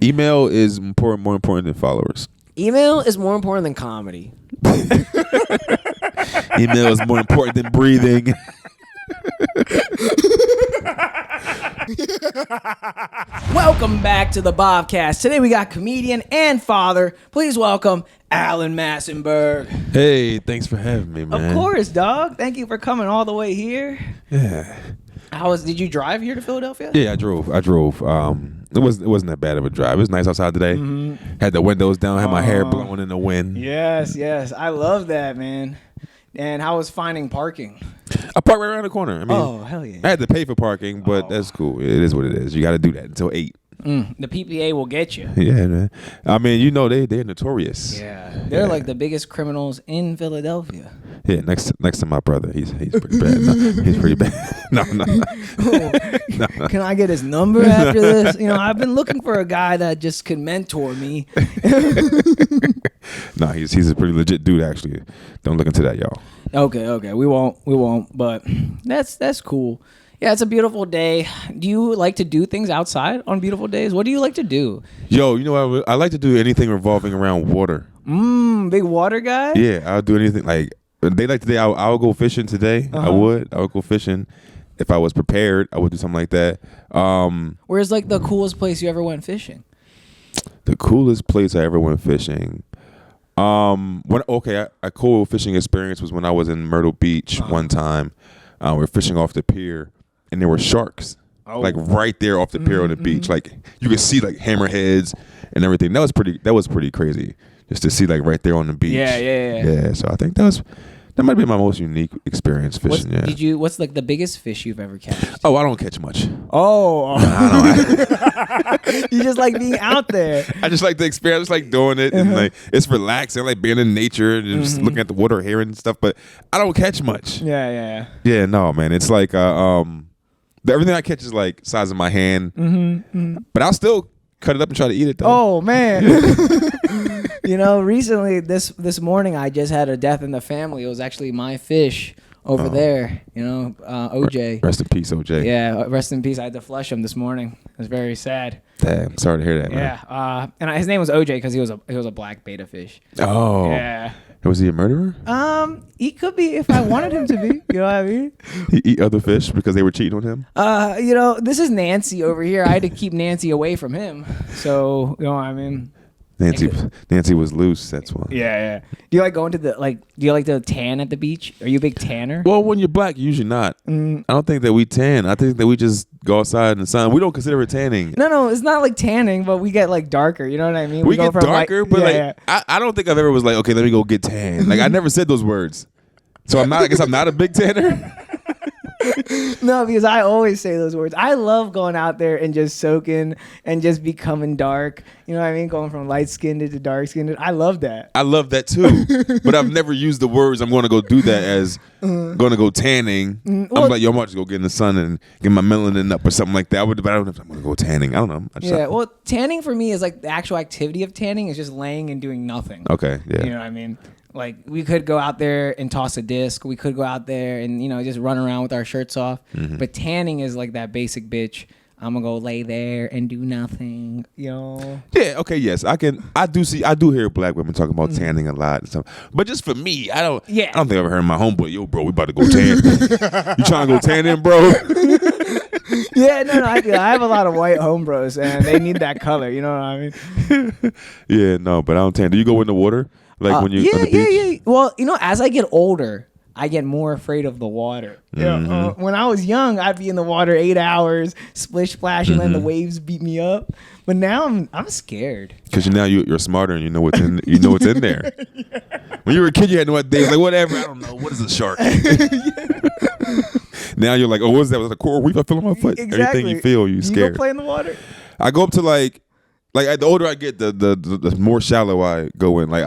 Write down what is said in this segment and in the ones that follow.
Email is more important than followers. Email is more important than comedy. Email is more important than breathing. Welcome back to the Bhavcast. Today we got comedian and father. Please welcome Alan Massenburg. Hey, thanks for having me, man. Of course, dog. Thank you for coming all the way here. Yeah. Did you drive here to Philadelphia? Yeah, I drove. It wasn't that bad of a drive. It was nice outside today. Mm-hmm. Had the windows down, had my hair blowing in the wind. Yes. I love that, man. And how was finding parking? I parked right around the corner. I mean, oh, hell yeah. I had to pay for parking, but that's cool. It is what it is. You got to do that until 8. The PPA will get you. Yeah, man. I mean, you know they're notorious. Yeah, they're like the biggest criminals in Philadelphia. Yeah, next to my brother, he's pretty bad. No, he's pretty bad. No. No. Can I get his number after this? You know, I've been looking for a guy that just could mentor me. No, he's a pretty legit dude. Actually, don't look into that, y'all. Okay, we won't. But that's cool. Yeah, it's a beautiful day. Do you like to do things outside on beautiful days? What do you like to do? Yo, you know, I like to do anything revolving around water. Big water guy? Yeah, I'll do anything. Like, they like today, I'll go fishing today. Uh-huh. I would go fishing. If I was prepared, I would do something like that. Where's like the coolest place you ever went fishing? The coolest place I ever went fishing. A cool fishing experience was when I was in Myrtle Beach one time. We were fishing off the pier. And there were sharks, like right there off the pier on the beach. Like you could see like hammerheads and everything. That was pretty crazy, just to see like right there on the beach. Yeah. So I think that might be my most unique experience fishing. What's like the biggest fish you've ever catched? Oh, I don't catch much. Oh, you just like being out there. I just like the experience. I just like doing it, and like it's relaxing. I like being in nature and just looking at the water, hearing stuff. But I don't catch much. Yeah. Yeah, no, man. It's like everything I catch is like size of my hand. But I'll still cut it up and try to eat it though. Oh man. You know, recently this morning I just had a death in the family. It was actually my fish over there. You know, OJ. Rest in peace, OJ. Yeah, rest in peace. I had to flush him this morning. It was very sad. Damn, sorry to hear that, man. Yeah, and his name was OJ because he was a black beta fish. Oh. Yeah. Was he a murderer? He could be if I wanted him to be. You know what I mean? He eat other fish because they were cheating on him? You know, this is Nancy over here. I had to keep Nancy away from him. So, you know what I mean? Nancy was loose, that's why. Yeah. Do you like going to do you like to tan at the beach? Are you a big tanner? Well, when you're black, usually not. I don't think that we tan. I think that we just go outside in the sun. We don't consider it tanning. No, it's not like tanning, but we get like darker. You know what I mean? We get darker, but I don't think I've ever was like, okay, let me go get tan. Like I never said those words. So I guess I'm not a big tanner. No, because I always say those words. I love going out there and just soaking and just becoming dark. You know what I mean? Going from light skinned to dark skinned. I love that. I love that too. But I've never used the words I'm going to go do that as going to go tanning. Well, I'm like, yo, I might just go get in the sun and get my melanin up or something like that. But I don't know if I'm going to go tanning. I don't know. Well, tanning for me is like the actual activity of tanning is just laying and doing nothing. Okay, yeah. You know what I mean? Like, we could go out there and toss a disc. We could go out there and, you know, just run around with our shirts off. But tanning is like that basic bitch. I'm going to go lay there and do nothing, you know? Yeah, okay, yes. I do hear black women talking about tanning a lot and stuff. But just for me, I don't think I've ever heard my homeboy, yo, bro, we about to go tan. You trying to go tanning, bro? Yeah, no, I have a lot of white homebros, and they need that color, you know what I mean? Yeah, no, but I don't tan. Do you go in the water? Like when you on the beach? Yeah. Well, you know, as I get older, I get more afraid of the water. You know, when I was young, I'd be in the water 8 hours, splish splash, and then the waves beat me up. But now I'm scared. Because now you're smarter and you know what's in there. Yeah. When you were a kid, you had no idea. Like whatever, I don't know. What is a shark? Now you're like, oh, what is that? Was it a coral reef I feel on my foot? Exactly. Everything you feel, you scared. You go play in the water? I go up to like the older I get, the more shallow I go in. Like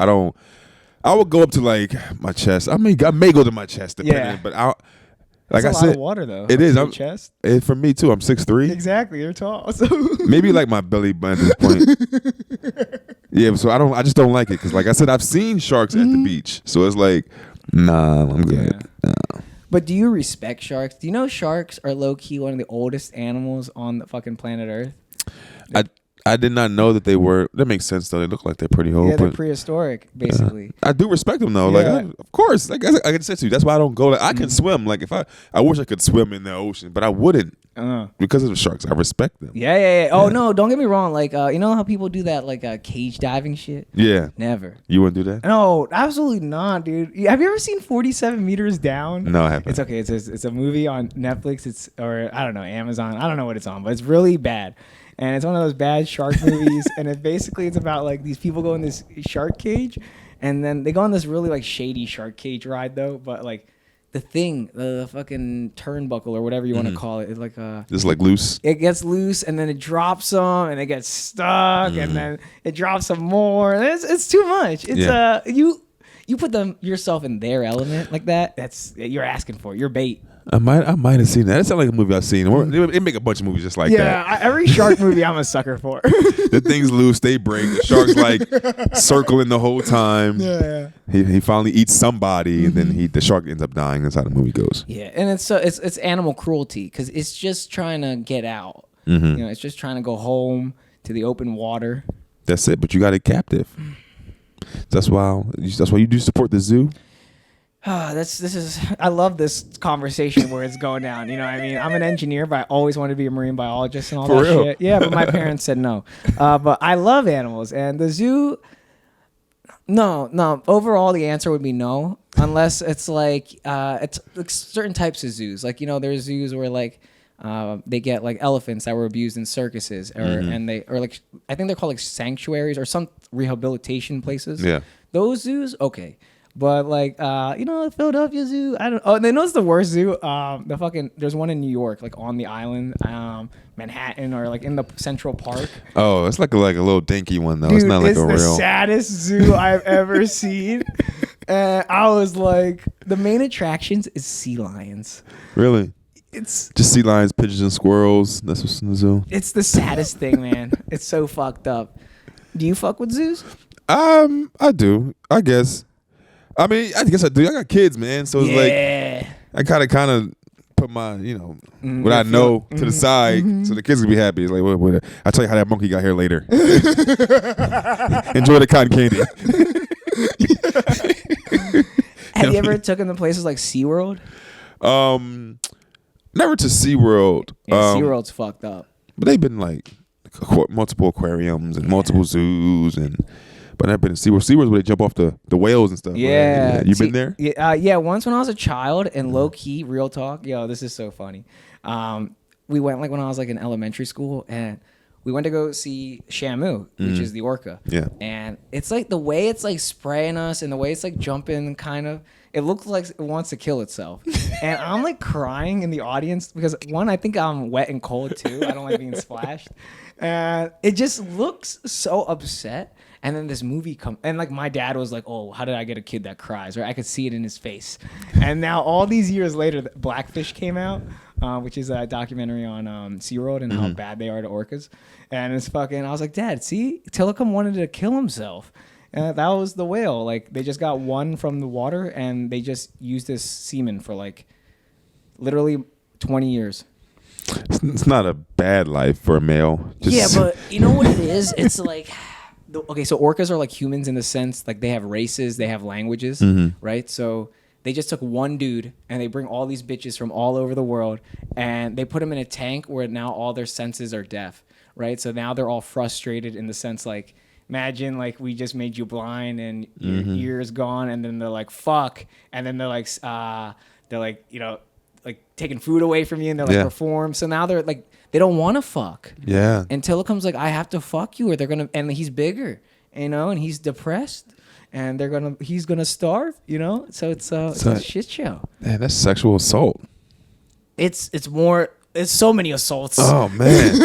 I would go up to like my chest. I may go to my chest, depending. But like I said, a lot of water though. It is. Your chest. For me too. I'm 6'3". Exactly. You're tall. So maybe like my belly button at this point. Yeah. So I just don't like it because, like I said, I've seen sharks at the beach. So it's like, nah, I'm good. Yeah. Nah. But do you respect sharks? Do you know sharks are low key one of the oldest animals on the fucking planet Earth? I did not know that they were. That makes sense though. They look like they're pretty old. Yeah, they're prehistoric, basically. I do respect them though. Yeah. Like, of course, like I can say to you, that's why I don't go. Like, I can swim. Like if I wish I could swim in the ocean, but I wouldn't because of the sharks. I respect them. Yeah. Oh no, don't get me wrong. Like you know how people do that like cage diving shit? Yeah. Never. You wouldn't do that? No, absolutely not, dude. Have you ever seen 47 Meters Down? No, I haven't. It's okay. It's a movie on Netflix. Or I don't know, Amazon. I don't know what it's on, but it's really bad. And it's one of those bad shark movies. And it's about like these people go in this shark cage, and then they go on this really like shady shark cage ride though. But like the fucking turnbuckle or whatever you want to call it, it's like just like loose. It gets loose and then it drops them and it gets stuck and then it drops some more. It's too much. It's you put yourself in their element like that. That's you're asking for. You're bait. I might have seen that. That sounds like a movie I've seen. They make a bunch of movies just like that. Yeah, every shark movie I'm a sucker for. The thing's loose, they break. The shark's like circling the whole time. Yeah. He finally eats somebody, and then the shark ends up dying. That's how the movie goes. Yeah, and it's animal cruelty because it's just trying to get out. It's just trying to go home to the open water. That's it. But you got it captive. That's why you do support the zoo. I love this conversation where it's going down. You know what I mean? I'm an engineer, but I always wanted to be a marine biologist and all that shit. Yeah, but my parents said no. But I love animals, and the zoo. No. Overall, the answer would be no, unless it's like certain types of zoos. Like there's zoos where like they get like elephants that were abused in circuses, or I think they're called like sanctuaries or some rehabilitation places. Yeah, those zoos, okay. But like the Philadelphia Zoo, I don't. Oh, and they know it's the worst zoo. There's one in New York, like on the island, Manhattan, or like in the Central Park. Oh, it's like a little dinky one though. Dude, it's not like it's a real. It's the saddest zoo I've ever seen. And I was like, the main attractions is sea lions. Really? It's just sea lions, pigeons, and squirrels. That's what's in the zoo. It's the saddest thing, man. It's so fucked up. Do you fuck with zoos? I do. I guess. I mean, I guess I do. I got kids, man. So it's like I kind of put my, what I know to the side, so the kids can be happy. It's like, what, I'll tell you how that monkey got here later. Enjoy the cotton candy. Have you ever taken them places like SeaWorld? Never to SeaWorld. Yeah, SeaWorld's fucked up. But they've been like multiple aquariums and multiple zoos But I've been to SeaWorld. SeaWorld's where they jump off the whales and stuff. Yeah. Right? You been there? Yeah, once when I was a child, and low key, real talk, this is so funny. We went like when I was like in elementary school, and we went to go see Shamu, which is the orca. Yeah. And it's like the way it's like spraying us and the way it's like jumping kind of, it looks like it wants to kill itself. And I'm like crying in the audience because one, I think I'm wet and cold too. I don't like being splashed. And it just looks so upset. And then this movie comes, and like my dad was like, "Oh, how did I get a kid that cries?" Right? I could see it in his face. And now all these years later, Blackfish came out, which is a documentary on SeaWorld and how bad they are to orcas. And it's fucking. I was like, "Dad, see, Tillicum wanted to kill himself." And that was the whale. Like they just got one from the water, and they just used this semen for like literally 20 years. It's not a bad life for a male. Yeah, but you know what it is? It's like. Okay, so orcas are like humans in the sense like they have races, they have languages, right? So they just took one dude and they bring all these bitches from all over the world and they put them in a tank where now all their senses are deaf, right? So now they're all frustrated in the sense like, imagine like we just made you blind and your ear is gone, and then they're like fuck, and then they're like like taking food away from you, and they're like perform. So now they're like. They don't want to fuck. Yeah. Until it comes like, I have to fuck you or they're going to, and he's bigger, and he's depressed and he's going to starve, So it's a shit show. Man, that's sexual assault. It's so many assaults. Oh man.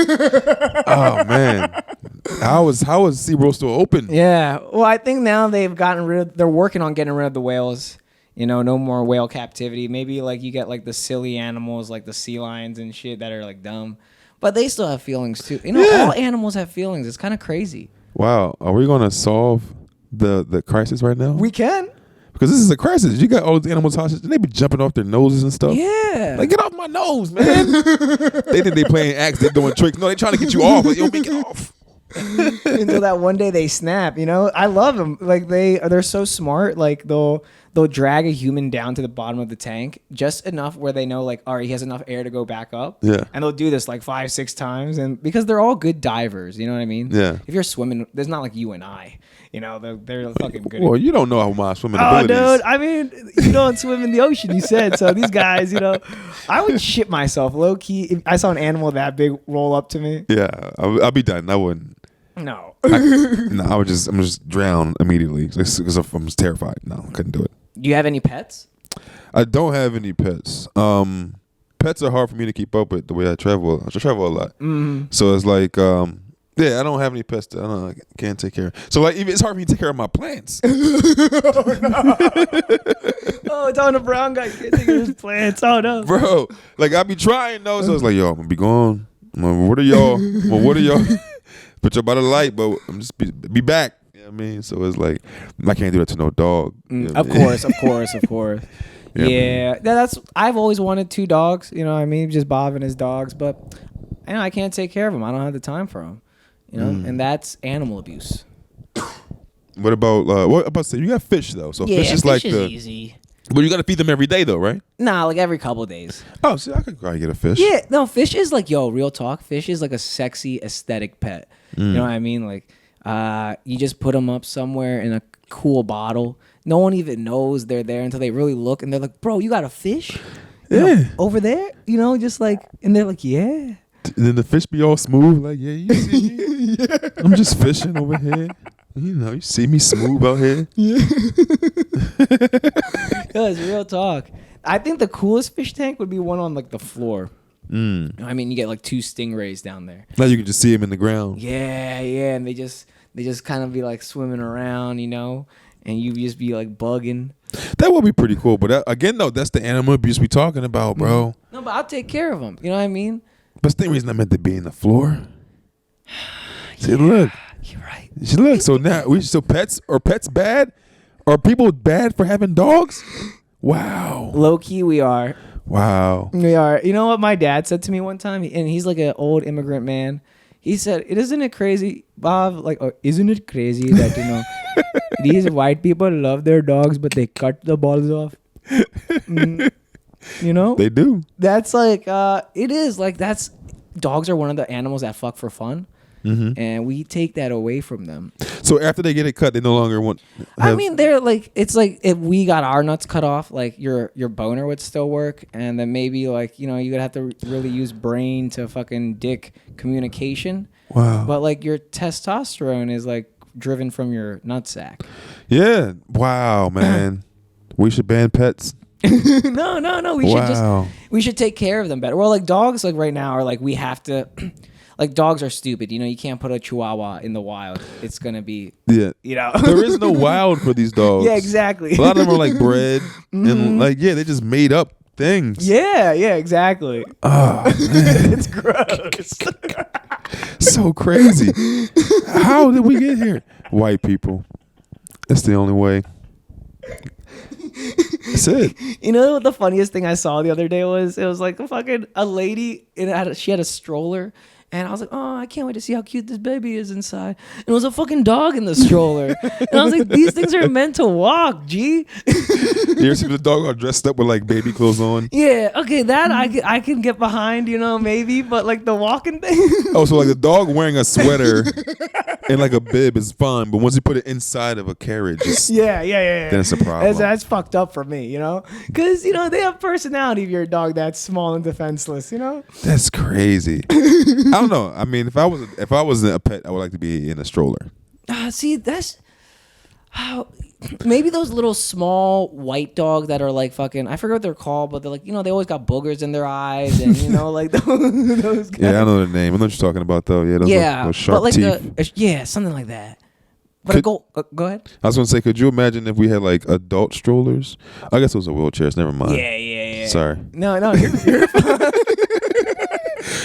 How is SeaWorld still open? Yeah. Well, I think now they're working on getting rid of the whales. No more whale captivity. Maybe like you get like the silly animals like the sea lions and shit that are like dumb. But they still have feelings too. All animals have feelings. It's kind of crazy. Wow. Are we going to solve the crisis right now? We can. Because this is a crisis. You got all these animals hostage, and they be jumping off their noses and stuff. Yeah. Like, get off my nose, man. They think they playing acts. They doing tricks. No, they trying to get you off. Like, yo, make it off. Until that one day they snap, you know? I love them. Like they're so smart. Like they'll drag a human down to the bottom of the tank just enough where they know like, all right, he has enough air to go back up. Yeah. And they'll do this like 5-6 times, and because they're all good divers, you know what I mean? Yeah. If you're swimming, there's not like you and I, you know, they're fucking good. Well, you don't know how my swimming Oh, abilities. dude, I mean, you don't swim in the ocean, you said. So these guys, you know, I would shit myself low key if I saw an animal that big roll up to me. Yeah, I'll be done. I wouldn't. No. No, I'm just drown immediately because I'm just terrified. No, I couldn't do it. Do you have any pets? I don't have any pets. Pets are hard for me to keep up with the way I travel. I travel a lot, so it's like, yeah, I don't have any pets. I can't take care of. So like, even it's hard for me to take care of my plants. Oh, it's on the brown guy. Can't take care of his plants. Oh no, Bro. Like I be trying though, so it's like, yo, I'm gonna be gone. What are y'all? Well, what are y'all? Put you by the light, but I'm just be back. You know what I mean? So it's like, I can't do that to no dog. You know of course. Yeah, that's. I've always wanted 2 dogs. You know what I mean? Just Bhav and his dogs, but I can't take care of them. I don't have the time for them. You know, and that's animal abuse. What about you got fish though? So Yeah, fish is like easy. But you got to feed them every day though, right? Nah, like every couple of days. Oh, see, I could probably get a fish. Yeah, no, fish is like, real talk. Fish is like a sexy aesthetic pet. You know what I mean? Like, you just put them up somewhere in a cool bottle. No one even knows they're there until they really look, and they're like, "Bro, you got a fish? Over there?" You know, just like, and they're like, "Yeah." And then the fish be all smooth, like, yeah, you see me? I'm just fishing over here. You know, you see me smooth out here. Yeah, it's real talk. I think the coolest fish tank would be one on like the floor. I mean, you get like 2 stingrays down there. Now you can just see them in the ground. Yeah, and they just kind of be like swimming around, you know, and you just be like bugging. That would be pretty cool. But again, though, that's the animal abuse we talking about, bro. No, but I'll take care of them. You know what I mean? But stingrays not meant to be in the floor. See, look. You're right. See, look. So now pets bad? Are people bad for having dogs? Wow. Low key, we are. Wow. We are. You know what my dad said to me one time, and he's like an old immigrant man. He said, "Isn't it crazy, Bhav? Like, isn't it crazy that these white people love their dogs, but they cut the balls off?" You know, they do. That's like, it is like that's. Dogs are one of the animals that fuck for fun. And we take that away from them. So after they get it cut, they no longer want. I mean, they're like, it's like if we got our nuts cut off, like your boner would still work, and then maybe like you would have to really use brain to fucking dick communication. Wow. But like your testosterone is like driven from your nutsack. Yeah. Wow, man. We should ban pets. No. We should take care of them better. Well, like dogs, like right now are like we have to. Like dogs are stupid, you can't put a Chihuahua in the wild. It's gonna be, there is no wild for these dogs. Yeah, exactly. A lot of them are like bred and like they just made up things. Yeah, exactly. Oh, man. It's gross. So crazy. How did we get here? White people. That's the only way. That's it. You know what the funniest thing I saw the other day was? It was like a lady, she had a stroller. And I was like, oh, I can't wait to see how cute this baby is inside. And it was a fucking dog in the stroller. And I was like, these things are meant to walk, G. You ever see the dog all dressed up with like baby clothes on? Yeah, okay, that I can get behind, maybe. But like the walking thing. Oh, so like the dog wearing a sweater and like a bib is fine. But once you put it inside of a carriage, yeah. Then it's a problem. That's fucked up for me, Because, they have personality if you're a dog that's small and defenseless, That's crazy. I don't know. I mean, if I was a pet, I would like to be in a stroller. See, that's how maybe those little small white dogs that are like fucking. I forget what they're called, but they're like they always got boogers in their eyes and like those guys. Yeah, I know the name. I know what you're talking about though. Yeah, those sharp teeth. Something like that. But go ahead. I was gonna say, could you imagine if we had like adult strollers? I guess those are wheelchairs. Never mind. Yeah. Sorry. No, you're fine.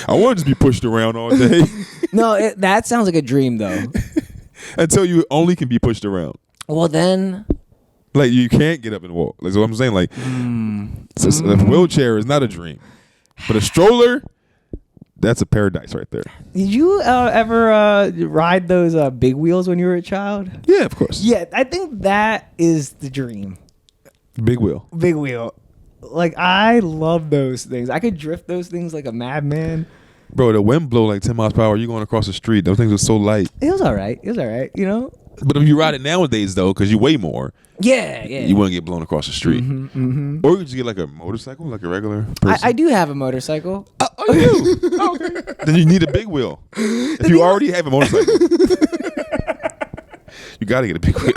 I want to just be pushed around all day. No, that sounds like a dream though. Until you only can be pushed around. Well then, like you can't get up and walk. That's what I'm saying. Like, a wheelchair is not a dream, but a stroller, That's a paradise right there. Did you ever ride those big wheels when you were a child? Yeah, of course. Yeah, I think that is the dream. Big wheel. Big wheel. Like, I love those things. I could drift those things like a madman. Bro, the wind blow like 10 miles per hour. You going across the street. Those things are so light. It was all right. You know? But if you ride it nowadays, though, because you weigh more, Yeah. you wouldn't get blown across the street. Or you could just get like a motorcycle, like a regular person. I do have a motorcycle. Oh, you do? Oh, okay. Then you need a big wheel. If you already have a motorcycle. You got to get a big wheel.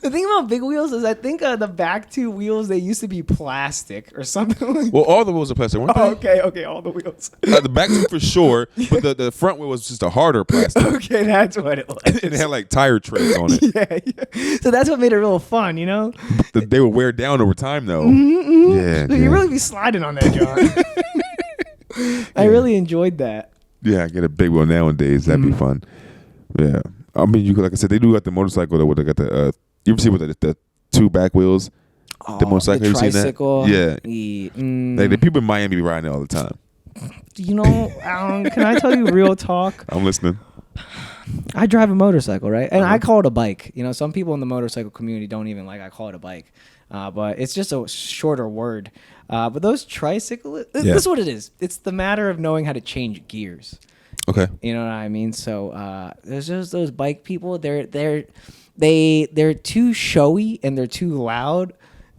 The thing about big wheels is I think the back two wheels, they used to be plastic or something like that. Well, all the wheels are plastic, weren't they? Okay, all the wheels. The back two for sure, but the front wheel was just a harder plastic. Okay, that's what it was. It had like tire treads on it. Yeah. So that's what made it real fun, you know? They would wear down over time, though. Yeah. So you really be sliding on that, John. I really enjoyed that. Yeah, get a big wheel nowadays. That'd be fun. Yeah. I mean, you could, like I said, they do got the motorcycle though. They got the you ever see with the two back wheels? The motorcycle. The you seen tricycle. that? Yeah. Like the people in Miami be riding it all the time. You know, can I tell you real talk? I'm listening. I drive a motorcycle, right? And I call it a bike. You know, some people in the motorcycle community don't even like I call it a bike. But it's just a shorter word. But those tricycles, this is what it is. It's the matter of knowing how to change gears. Okay. You know what I mean? So there's just those bike people. They're too showy and they're too loud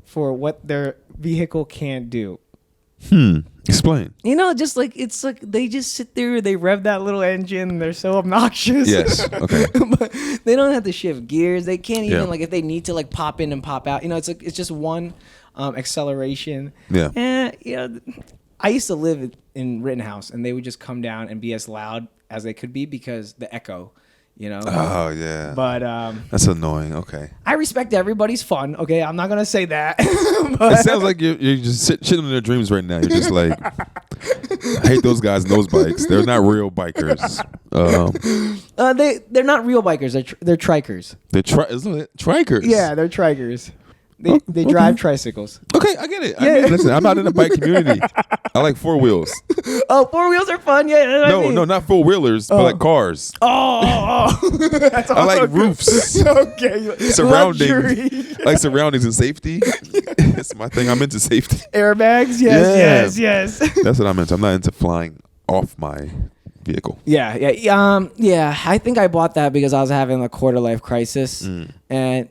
for what their vehicle can't do. Explain. You know, just like it's like they just sit there, they rev that little engine, they're so obnoxious. Yes. Okay. But they don't have to shift gears. They can't even like if they need to like pop in and pop out. You know, it's like it's just one acceleration. Yeah. And you know, I used to live in Rittenhouse, and they would just come down and be as loud as they could be because the echo. You know. Oh yeah. But that's annoying. Okay. I respect everybody's fun. Okay, I'm not gonna say that. But it sounds like you're just shitting on their dreams right now. You're just like, I hate those guys and those bikes. They're not real bikers. They're not real bikers. They're trikers. Isn't it? Trikers. Yeah, they're trikers. They drive tricycles. Okay, I get it. I mean, listen, I'm not in the bike community. I like four wheels. Oh, four wheels are fun. Yeah. No, not four wheelers, but like cars. Oh. That's I like roofs. Okay. Surroundings. Like surroundings and safety. It's my thing. I'm into safety. Airbags. Yes. That's what I'm into. I'm not into flying off my vehicle. Yeah. I think I bought that because I was having a quarter life crisis, and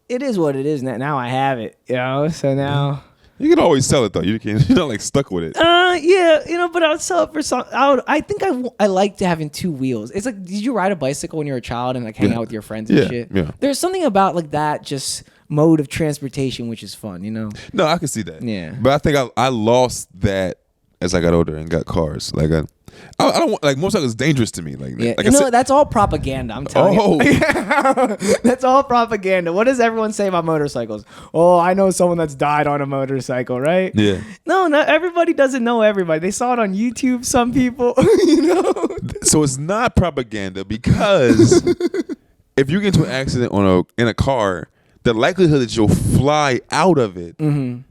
it is what it is. Now I have it, you know. So now you can always sell it though. You're not like stuck with it. Yeah, you know. But I would sell it for some. I think I liked having two wheels. It's like, did you ride a bicycle when you were a child and like hang out with your friends and shit? Yeah. There's something about like that just mode of transportation which is fun, you know. No, I can see that. Yeah. But I think I lost that as I got older and got cars. Like I don't want, like, motorcycle is dangerous to me. Like you know, that's all propaganda. I'm telling you. That's all propaganda. What does everyone say about motorcycles? Oh, I know someone that's died on a motorcycle, right? Yeah. No, not everybody doesn't know everybody. They saw it on YouTube. Some people, you know. So it's not propaganda because if you get into an accident in a car, the likelihood that you'll fly out of it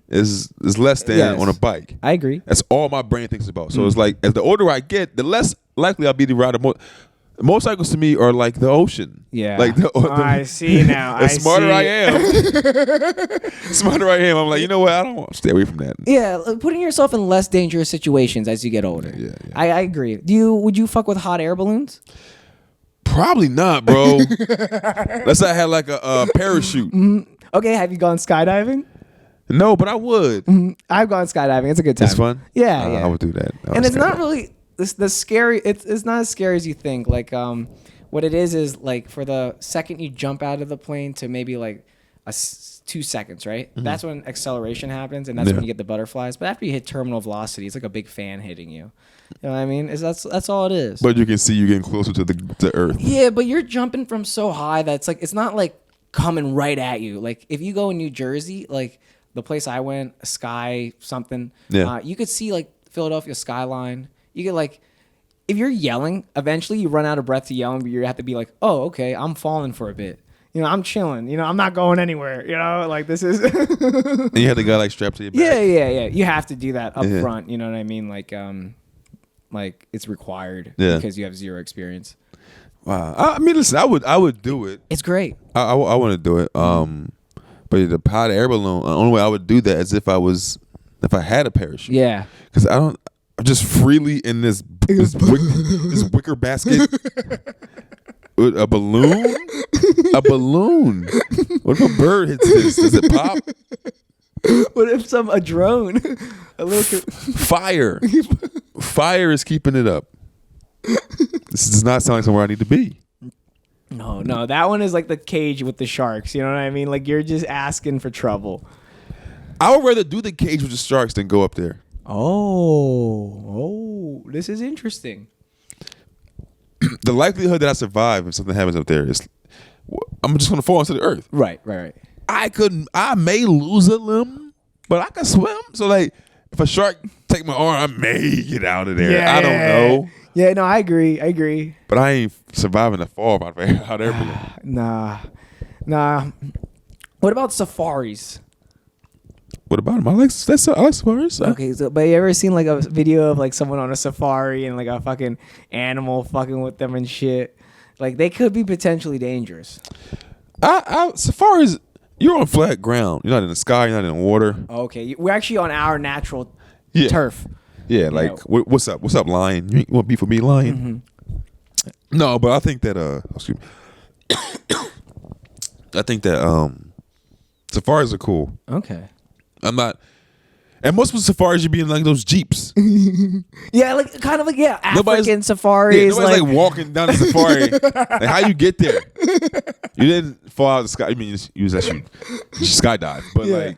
is less than on a bike. I agree. That's all my brain thinks about. So it's like, as the older I get, the less likely I'll be to ride a motorcycles to me are like the ocean. Yeah. Like I see now. The smarter I am, I'm like, you know what? I don't want to stay away from that. Yeah, putting yourself in less dangerous situations as you get older. Yeah. I agree. Would you fuck with hot air balloons? Probably not, bro. Unless I had like a parachute. Okay, have you gone skydiving? No, but I would. I've gone skydiving. It's a good time. It's fun? Yeah. I would do that. And it's not really the scary. It's not as scary as you think. Like what it is like for the second you jump out of the plane to maybe like 2 seconds, right? That's when acceleration happens, and that's when you get the butterflies. But after you hit terminal velocity, it's like a big fan hitting you. You know what I mean? That's all it is. But you can see you getting closer to Earth. Yeah, but you're jumping from so high that it's not like coming right at you. Like if you go in New Jersey, like the place I went, Sky something, you could see like Philadelphia skyline. You could like, if you're yelling, eventually you run out of breath to yelling, but you have to be like, oh, okay, I'm falling for a bit. You know, I'm chilling. You know, I'm not going anywhere. You know, like this is. And you had the guy like strapped to your back. Yeah. You have to do that up front. You know what I mean? Like, like it's required Yeah. because you have zero experience. Wow. I mean, listen, I would do it. It's great. I want to do it. But the hot air balloon, the only way I would do that is if I had a parachute. Yeah. Because I'm just freely in this wicker basket with a balloon. A balloon. What if a bird hits this? Does it pop? What if a drone? A little Fire. Fire is keeping it up. This does not sound like somewhere I need to be. No, that one is like the cage with the sharks. You know what I mean? Like you're just asking for trouble. I would rather do the cage with the sharks than go up there. Oh, this is interesting. The likelihood that I survive if something happens up there is, I'm just gonna fall into the earth. Right. I may lose a limb, but I can swim. So like, if a shark take my arm, I may get out of there. Yeah. I don't know. Yeah, no, I agree. But I ain't surviving the fall out there. Nah. What about safaris? What about them? I like safaris. Okay, so but you ever seen like a video of like someone on a safari and like a fucking animal fucking with them and shit? Like they could be potentially dangerous. Safaris, you're on flat ground. You're not in the sky. You're not in the water. Okay, we're actually on our natural Yeah. turf. Yeah, like what's up? What's up, lion? You want beef with me, lion? Mm-hmm. No, but I think that excuse me. I think that safaris are cool. Okay. I'm not. And most of the safaris, you be in like those jeeps. Yeah, like kind of like African safaris. Yeah, nobody's like walking down the safari. Like how you get there? You didn't fall out of the sky. I mean, you skydive, but like.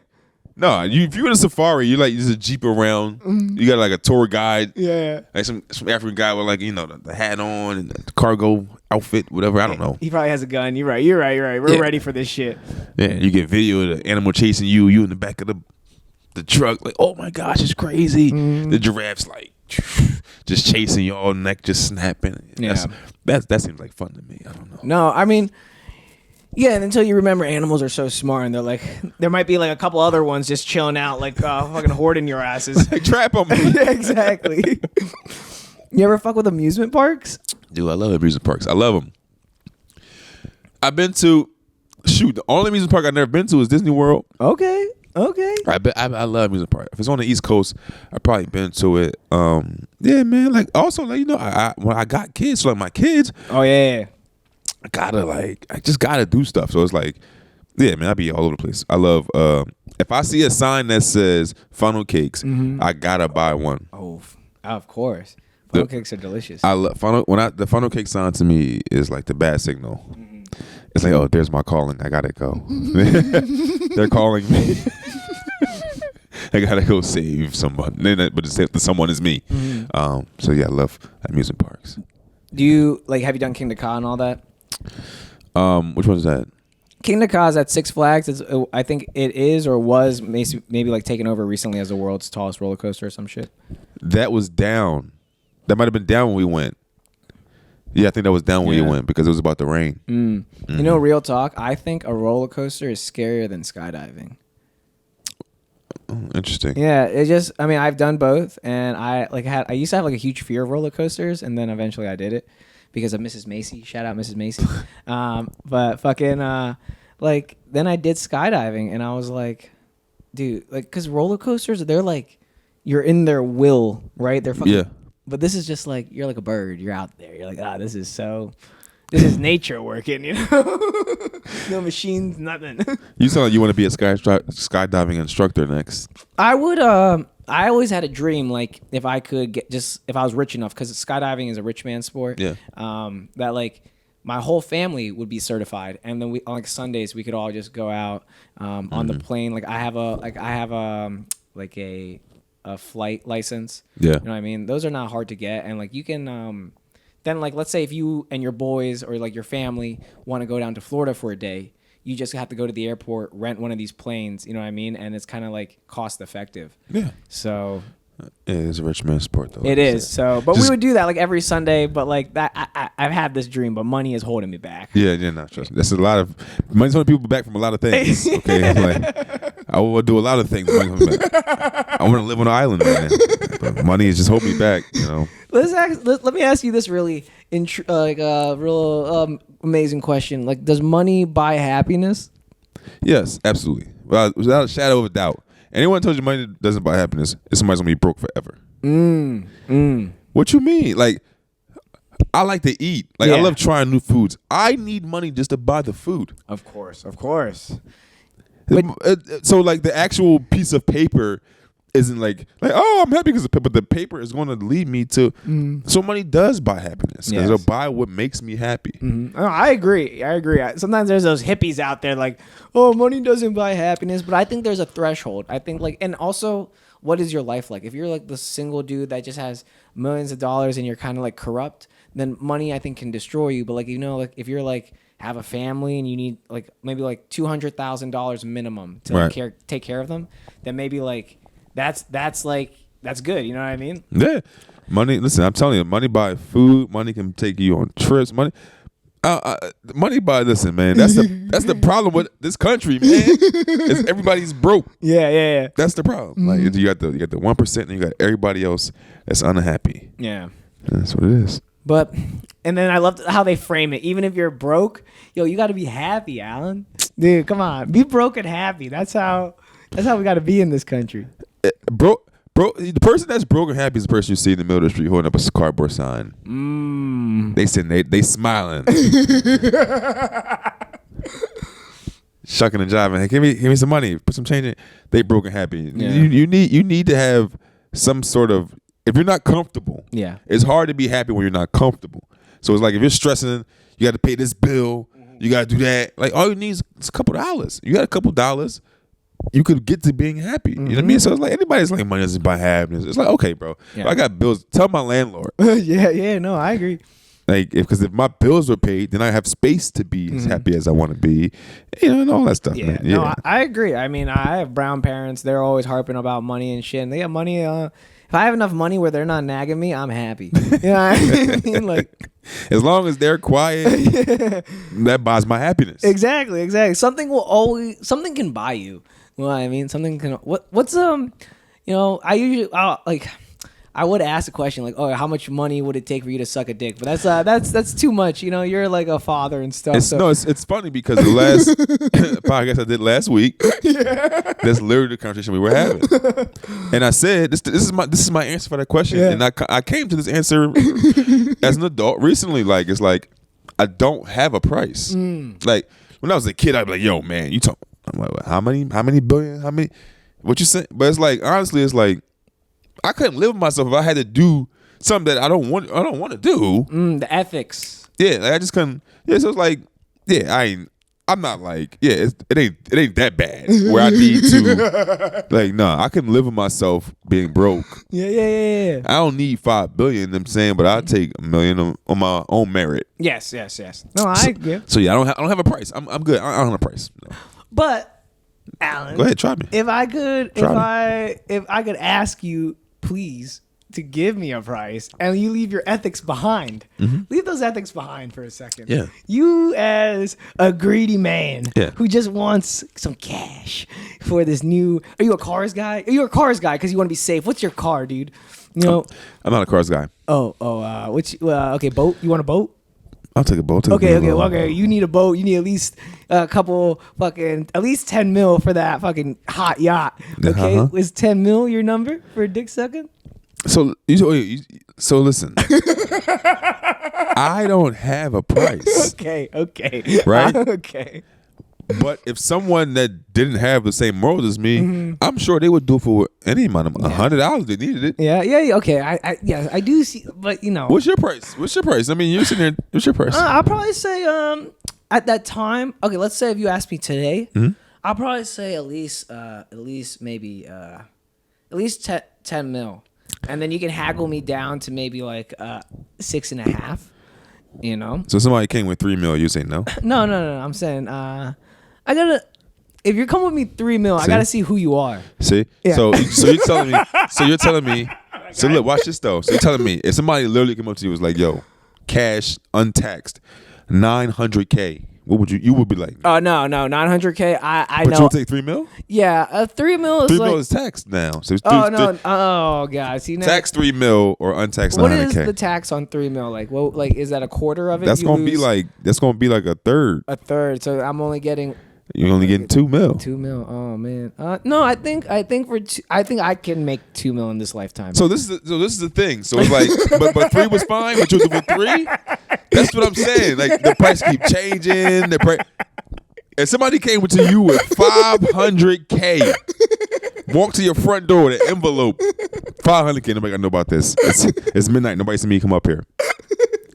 No, if you're in a safari, you like there's a jeep around. Mm-hmm. You got like a tour guide. Yeah, like some African guy with like the hat on and the cargo outfit, whatever. I don't know. He probably has a gun. You're right. We're ready for this shit. Yeah, you get video of the animal chasing you. You in the back of the truck, like oh my gosh, it's crazy. Mm-hmm. The giraffe's like just chasing you, all neck just snapping. Yeah, that seems like fun to me. I don't know. No, I mean. Yeah, and until you remember animals are so smart and they're like, there might be like a couple other ones just chilling out, like fucking hoarding your asses. Like, trap them. Yeah, exactly. You ever fuck with amusement parks? Dude, I love amusement parks. I love them. I've been to, the only amusement park I've never been to is Disney World. Okay. I love amusement park. If it's on the East Coast, I've probably been to it. Yeah, man. Like also, like when I got kids, so like my kids. Oh yeah. I just gotta do stuff. So it's like, yeah, man, I be all over the place. I love if I see a sign that says funnel cakes, I gotta buy one. Oh, of course. Funnel cakes are delicious. I love the funnel cake sign to me is like the bad signal. Mm-hmm. It's like, oh, there's my calling. I gotta go. They're calling me. I gotta go save someone. But the someone is me. Mm-hmm. So yeah, I love amusement parks. Do you have you done King Ka and all that? Which one is that? King Ka is at Six Flags. I think it is or was maybe like taken over recently as the world's tallest roller coaster or some shit. That was down. That might have been down when we went. Yeah, I think that was down when you went because it was about to rain. Mm. You know, real talk, I think a roller coaster is scarier than skydiving. Oh, interesting. Yeah, I've done both, and I used to have like a huge fear of roller coasters, and then eventually I did it because of Mrs. Macy. Shout out Mrs. Macy. But fucking then I did skydiving, and I was like, dude, like, because roller coasters, they're like, you're in their will, right? They're fucking. Yeah. But this is just like you're like a bird. You're out there. You're like, this is nature working, you know? No machines, nothing. You sound like you want to be a skydiving instructor next. I would. I always had a dream, like if I could if I was rich enough, because skydiving is a rich man sport. Yeah. That like my whole family would be certified, and then on like Sundays we could all just go out on the plane. Like I have a flight license. Yeah. You know what I mean? Those are not hard to get, and like you can then like let's say if you and your boys or like your family want to go down to Florida for a day, you just have to go to the airport, rent one of these planes, you know what I mean? And it's kind of like cost effective. Yeah. So it is a rich man's sport though. It is. So but we would do that like every Sunday, but like that I've had this dream, but money is holding me back. Yeah, no, trust me. That's a lot of money's holding people back from a lot of things. Okay. I want to do a lot of things. I want to live on an island right now. But money is just holding me back, you know. Let me ask you this really real amazing question. Like, does money buy happiness? Yes, absolutely. Without a shadow of a doubt. Anyone tells you money doesn't buy happiness, somebody's going to be broke forever. What you mean? Like, I like to eat. Like, I love trying new foods. I need money just to buy the food. Of course. But, so, like, the actual piece of paper isn't like, oh, I'm happy because but the paper is going to lead me to. So money does buy happiness. Yes. It'll buy what makes me happy. Oh, I agree. Sometimes there's those hippies out there like, oh, money doesn't buy happiness. But I think there's a threshold. I think like, and also, what is your life like? If you're like the single dude that just has millions of dollars and you're kind of like corrupt, then money I think can destroy you. But like, you know, like if you're like have a family and you need like maybe like $200,000 minimum to like take care of them, then maybe like. That's good. You know what I mean? Yeah. Money. Listen, I'm telling you, money buy food. Money can take you on trips. Money buy. Listen, man. That's the problem with this country, man. Is everybody's broke. Yeah. That's the problem. Like you got the 1%, and you got everybody else that's unhappy. Yeah. That's what it is. But and then I love how they frame it. Even if you're broke, you got to be happy, Alan. Dude, come on, be broke and happy. That's how we got to be in this country. Bro, the person that's broke and happy is the person you see in the middle of the street holding up a cardboard sign. They smiling, shucking and jiving. Hey, give me some money, put some change in. They broke and happy. Yeah. You need to have some sort of. If you're not comfortable, it's hard to be happy when you're not comfortable. So it's like if you're stressing, you got to pay this bill, you got to do that. Like all you need is a couple dollars. You got a couple dollars. You could get to being happy. You know what I mean? So it's like anybody's like money doesn't buy happiness. It's like, okay, bro. Yeah. I got bills. Tell my landlord. No, I agree. Like because if my bills are paid, then I have space to be as happy as I want to be. And all that stuff. Man. Yeah. No, I agree. I mean, I have brown parents. They're always harping about money and shit. And they have money. If I have enough money where they're not nagging me, I'm happy. You know what I mean? Like, as long as they're quiet, that buys my happiness. Exactly. Something can buy you. Well, I mean, something can. What's I would ask a question like, oh, how much money would it take for you to suck a dick? But that's too much. You know, you're like a father and stuff. It's funny because the last podcast I did last week, that's literally the conversation we were having, and I said this is my answer for that question, and I came to this answer as an adult recently. Like it's like I don't have a price. Like when I was a kid, I'd be like, yo, man, you talk. I'm like, how many billion? How many? What you say? But it's like, honestly, it's like I couldn't live with myself if I had to do something that I don't want to do. The ethics. Yeah, like I just couldn't. Yeah, so it's like, I'm not like, it ain't that bad where I need to. Like, no, I can live with myself being broke. Yeah. I don't need $5 billion. I'm saying, but I'll take $1 million on my own merit. Yes. No, I agree. So yeah, I don't have a price. I'm good. I don't have a price. No. But Alan, go ahead, try me. If I could ask you, please, to give me a price, and you leave your ethics behind. Leave those ethics behind for a second. Yeah. You as a greedy man who just wants some cash for this new. Are you a cars guy? Are you a cars guy because you want to be safe? What's your car, dude? You know. I'm not a cars guy. Okay, boat. You want a boat? I'll take a boat. Okay. You need a boat. You need at least a couple at least 10 mil for that fucking hot yacht. Okay, is 10 mil your number for a dick sucking? So listen. I don't have a price. Okay. Right? Okay. But if someone that didn't have the same morals as me, I'm sure they would do it for any amount of $100 they needed it. Yeah. Okay. I do see, but you know. What's your price? I mean, you're sitting there. What's your price? I'll probably say at that time. Okay, let's say if you ask me today, I'll probably say at least 10 mil, and then you can haggle me down to maybe like 6.5. You know. So somebody came with 3 mil, you say no? No. I'm saying I gotta. If you're coming with me 3 mil, I gotta see who you are. See? Yeah. So you're telling me. So you're telling me. So look, watch this though. So you're telling me if somebody literally came up to you and was like, "Yo, cash untaxed, $900K What would you? You would be like, Oh no, 900K. I but know. you would take 3 mil. Yeah, 3 mil is 3 like. mil is taxed now. So it's Oh god. See now. tax 3 mil or untaxed 900K. What is the tax on 3 mil? Like, what? Like, is that a quarter of it? That's gonna be like a third. a third. So I'm only getting. You're only getting 2 mil. 2 mil. Oh man. No, I think I can make 2 mil in this lifetime. So this is the thing. So it's like, but 3 was fine, but you do for 3. That's what I'm saying. Like the price keep changing. If somebody came to you with 500K, walk to your front door with an envelope, 500K. Nobody got to know about this. It's midnight. Nobody see me come up here.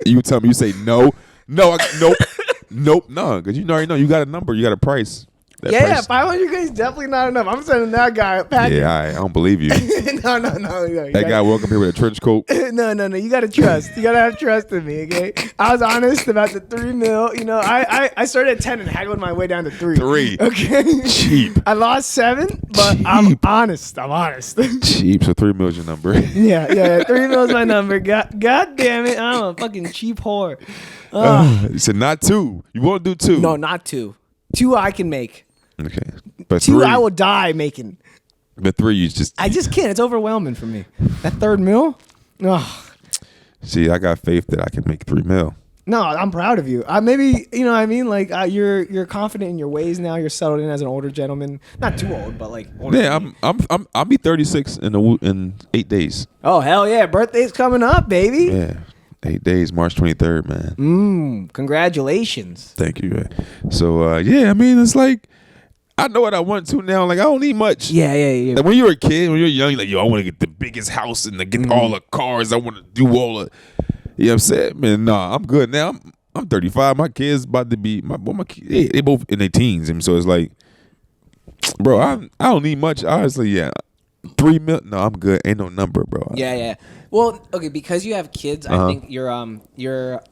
You tell me. You say no, nope, no, because you already know you got a number, you got a price. Yeah, 500K is definitely not enough. I'm sending that guy a package. Yeah, I don't believe you. No. That guy woke up here with a trench coat. No. You gotta trust. You gotta have trust in me, okay? I was honest about the 3 mil. You know, I started at 10 and haggled my way down to 3. 3. Okay. Cheap. I lost 7, but cheap. I'm honest. Cheap. So 3 mil is your number. Yeah. 3 mil is my number. God damn it. I'm a fucking cheap whore. You said not 2. You won't do 2. No, not 2. 2 I can make. Okay. But 2 3, I will die making. But 3 you just. I just can't. It's overwhelming for me. That 3rd mil? Oh. See, I got faith that I can make 3 mil. No, I'm proud of you. Maybe, you know what I mean? Like, you're confident in your ways now. You're settled in as an older gentleman. Not too old, but like older. Yeah, I'll be 36 in 8 days. Oh, hell yeah. Birthday's coming up, baby. Yeah. 8 days, March 23rd, man. Congratulations. Thank you. Man. So, yeah, I mean, it's like, I know what I want to now. Like, I don't need much. Yeah. Like, when you're a kid, when you're young, you're like, yo, I want to get the biggest house and to get all the cars. I want to do all the, you know what I'm saying? Man, nah, I'm good now. I'm 35. My kids about to be, my kids, they both in their teens. And so it's like, bro, I don't need much. Honestly, yeah. 3 mil? No, I'm good. Ain't no number, bro. Yeah. Well, okay, because you have kids, I think your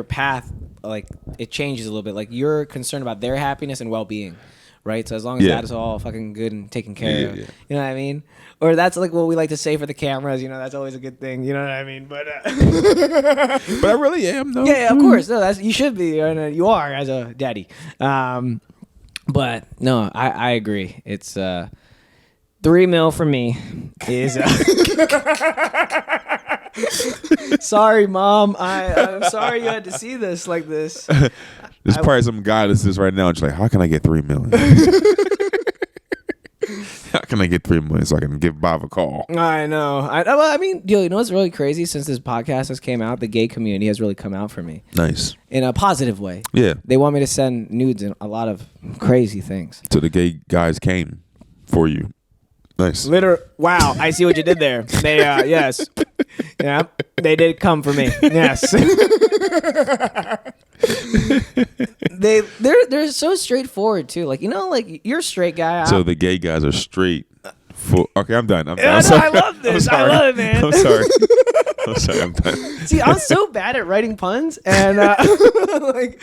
path, like, it changes a little bit. Like, you're concerned about their happiness and well-being, right? So as long as that is all fucking good and taken care of, you know what I mean? Or that's like what we like to say for the cameras, you know, that's always a good thing, you know what I mean? But but I really am, though. Yeah, of course. No, you should be, and you are as a daddy. But no, I agree. It's 3 mil for me is. Sorry, Mom. I'm sorry you had to see this like this. There's probably some guy that's this right now and just like, how can I get 3 million? How can I get 3 million so I can give Bhav a call? I know. I mean, you know what's really crazy? Since this podcast has came out, the gay community has really come out for me. Nice. In a positive way. Yeah. They want me to send nudes and a lot of crazy things. So the gay guys came for you. Nice. Wow, I see what you did there. They yes. Yeah, they did come for me. Yes. they're so straightforward too. Like, you know, like you're a straight guy. So the gay guys are straight. Okay, I'm done. I love this. I love it, man. I'm sorry. I'm done. See, I'm so bad at writing puns, and like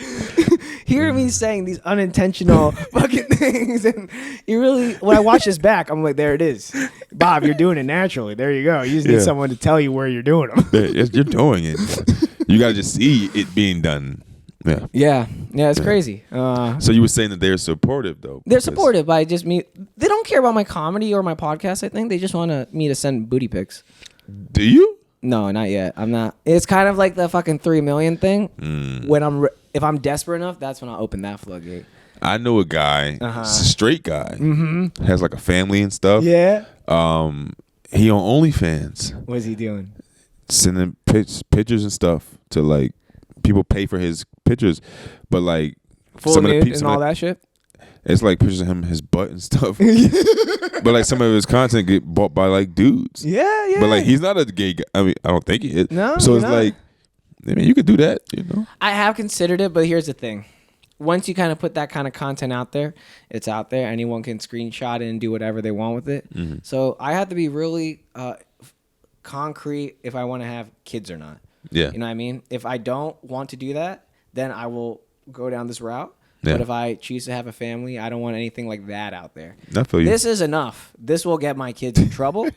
hear me saying these unintentional fucking things, and you really, when I watch this back, I'm like, there it is, Bhav. You're doing it naturally. There you go. You just need someone to tell you where you're doing them. You're doing it. You gotta just see it being done. Yeah. It's crazy. So you were saying that they're supportive, though. They're supportive by just me. They don't care about my comedy or my podcast. I think they just want me to send booty pics. Do you? No, not yet. I'm not. It's kind of like the fucking 3 million thing. When if I'm desperate enough, that's when I'll open that floodgate. I know a guy, a straight guy, has like a family and stuff. Yeah. He on OnlyFans. What is he doing? Sending pictures and stuff to like people pay for his pictures, but like full nude and all that shit. It's like pictures of him, his butt and stuff. But like some of his content get bought by like dudes. Yeah. But like he's not a gay guy. I mean, I don't think he is. No. So it's like, I mean, you could do that, you know. I have considered it, but here's the thing. Once you kind of put that kind of content out there, it's out there. Anyone can screenshot it and do whatever they want with it. So I have to be really concrete if I want to have kids or not. Yeah. You know what I mean? If I don't want to do that, then I will go down this route. Yeah. But if I choose to have a family, I don't want anything like that out there. I feel you. This is enough. This will get my kids in trouble.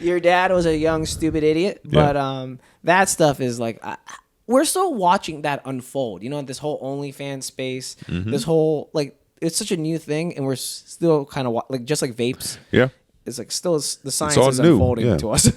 Your dad was a young, stupid idiot. But that stuff is like, we're still watching that unfold. You know, this whole OnlyFans space, this whole like it's such a new thing, and we're still kind of like just like vapes. Yeah, it's like still the science is new. unfolding to us.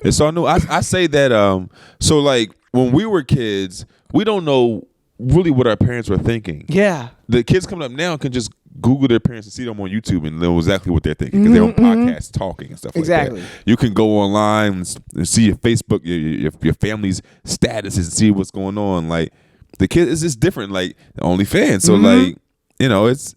It's all new. I say that. So like when we were kids, we don't know really what our parents were thinking. Yeah, the kids coming up now can just Google their parents and see them on YouTube and know exactly what they're thinking because they're on podcasts talking and stuff like that. You can go online and see your Facebook, your family's statuses and see what's going on. Like the kids, it's just different. Like OnlyFans, so like it's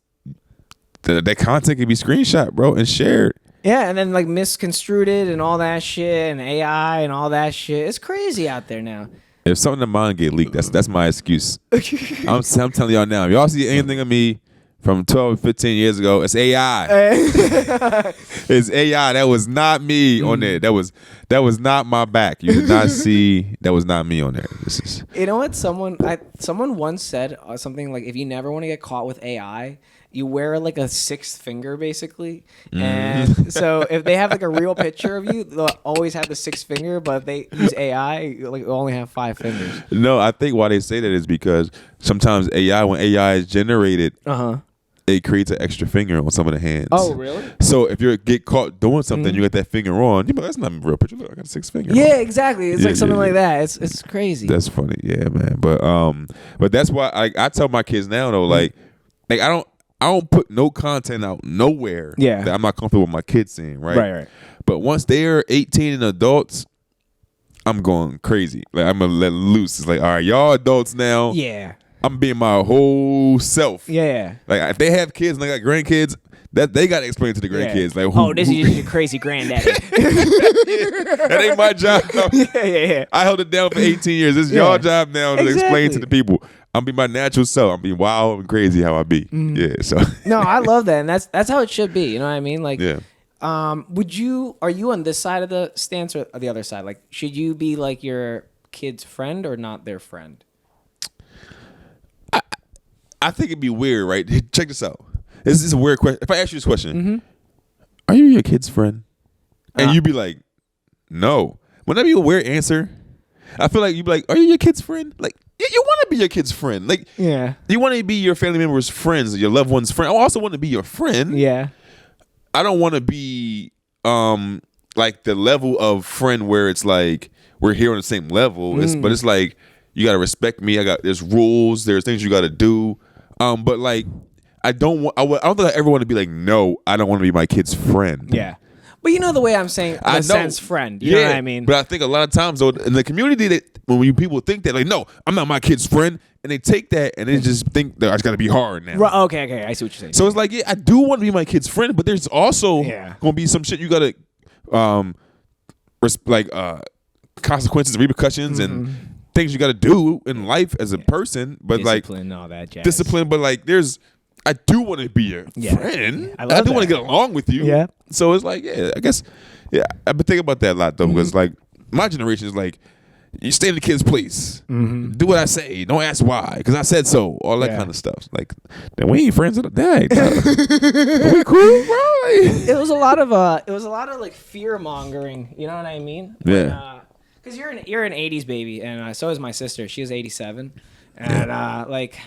that content can be screenshot, bro, and shared. Yeah, and then like misconstrued it and all that shit and AI and all that shit. It's crazy out there now. If something of mine get leaked, that's my excuse. I'm telling y'all now. If y'all see anything of me from 12, 15 years ago, it's AI. It's AI. That was not me on there. That was not my back. You did not see. That was not me on there. This is. You know what? Someone once said something like, if you never want to get caught with AI, you wear like a sixth finger, basically. And so if they have like a real picture of you, they'll always have the sixth finger. But if they use AI, like you only have 5 fingers. No, I think why they say that is because sometimes when AI is generated, it creates an extra finger on some of the hands. Oh, really? So if you get caught doing something, you got that finger on. You're like, that's not a real picture. Look, I got a 6 finger. Yeah, exactly. It's like something like that. It's crazy. That's funny. Yeah, man. But that's why I tell my kids now though, like I don't put no content out nowhere that I'm not comfortable with my kids seeing, right? Right. But once they're 18 and adults, I'm going crazy. Like I'm gonna let loose. It's like, all right, y'all adults now. Yeah. I'm being my whole self. Yeah. Like if they have kids and they got grandkids, that they gotta explain to the grandkids. Like, this is just your crazy granddaddy. That ain't my job. Yeah. I held it down for 18 years. It's your job now to explain to the people. I'm be my natural self. I'm being wild and crazy how I be. Yeah. So no, I love that, and that's how it should be. You know what I mean? Like, yeah. Are you on this side of the stance or the other side? Like, should you be like your kid's friend or not their friend? I think it'd be weird, right? Check this out. This is a weird question. If I ask you this question, are you your kid's friend? And you'd be like, no. Wouldn't that be a weird answer? I feel like you'd be like, are you your kid's friend? Like, you want to be your kid's friend. Like, you want to be your family members' friends, your loved one's friend. I also want to be your friend. Yeah. I don't want to be like the level of friend where it's like we're here on the same level. But it's like you got to respect me. There's rules. There's things you got to do. But like I don't think I ever want to be like, no, I don't want to be my kid's friend. Yeah. But you know the way I'm saying, in a sense, friend. You know what I mean? But I think a lot of times, though, in the community, when people think that, like, no, I'm not my kid's friend, and they take that and they just think that it's got to be hard now. Right, okay, I see what you're saying. So it's like, yeah, I do want to be my kid's friend, but there's also going to be some shit you got to, consequences, repercussions, and things you got to do in life as a person. But discipline and all that jazz. Discipline, but like, I do want to be your friend. I do want to get along with you. Yeah. So it's like, I guess, I've been thinking about that a lot, though, because, like, my generation is like, you stay in the kid's place. Do what I say. Don't ask why, because I said so. All that kind of stuff. Like, then we ain't friends of the day. We cool, bro? It was a lot of like fear mongering. You know what I mean? Yeah. Because you're an '80s baby, and so is my sister. She was '87, and like,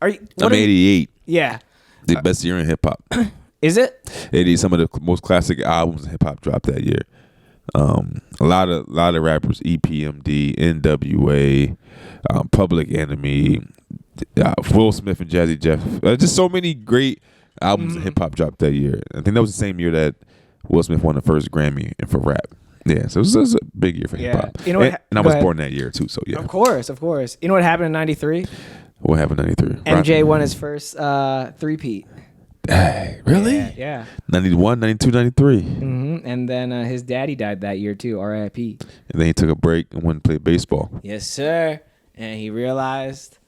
I'm 88. Yeah. The best year in hip hop. Is it? 80. Some of the most classic albums in hip hop dropped that year. A lot of rappers, EPMD, NWA, Public Enemy, Will Smith and Jazzy Jeff. Just so many great albums in hip hop dropped that year. I think that was the same year that Will Smith won the first Grammy for rap. Yeah, so it was a big year for hip hop. You know what? And I was born that year too. So yeah. Of course. You know what happened in '93? What happened in '93? MJ won his first three-peat. Hey, really? Yeah. 91, 92, 93. And then his daddy died that year too, R.I.P. And then he took a break and went and played baseball. Yes, sir. And he realized,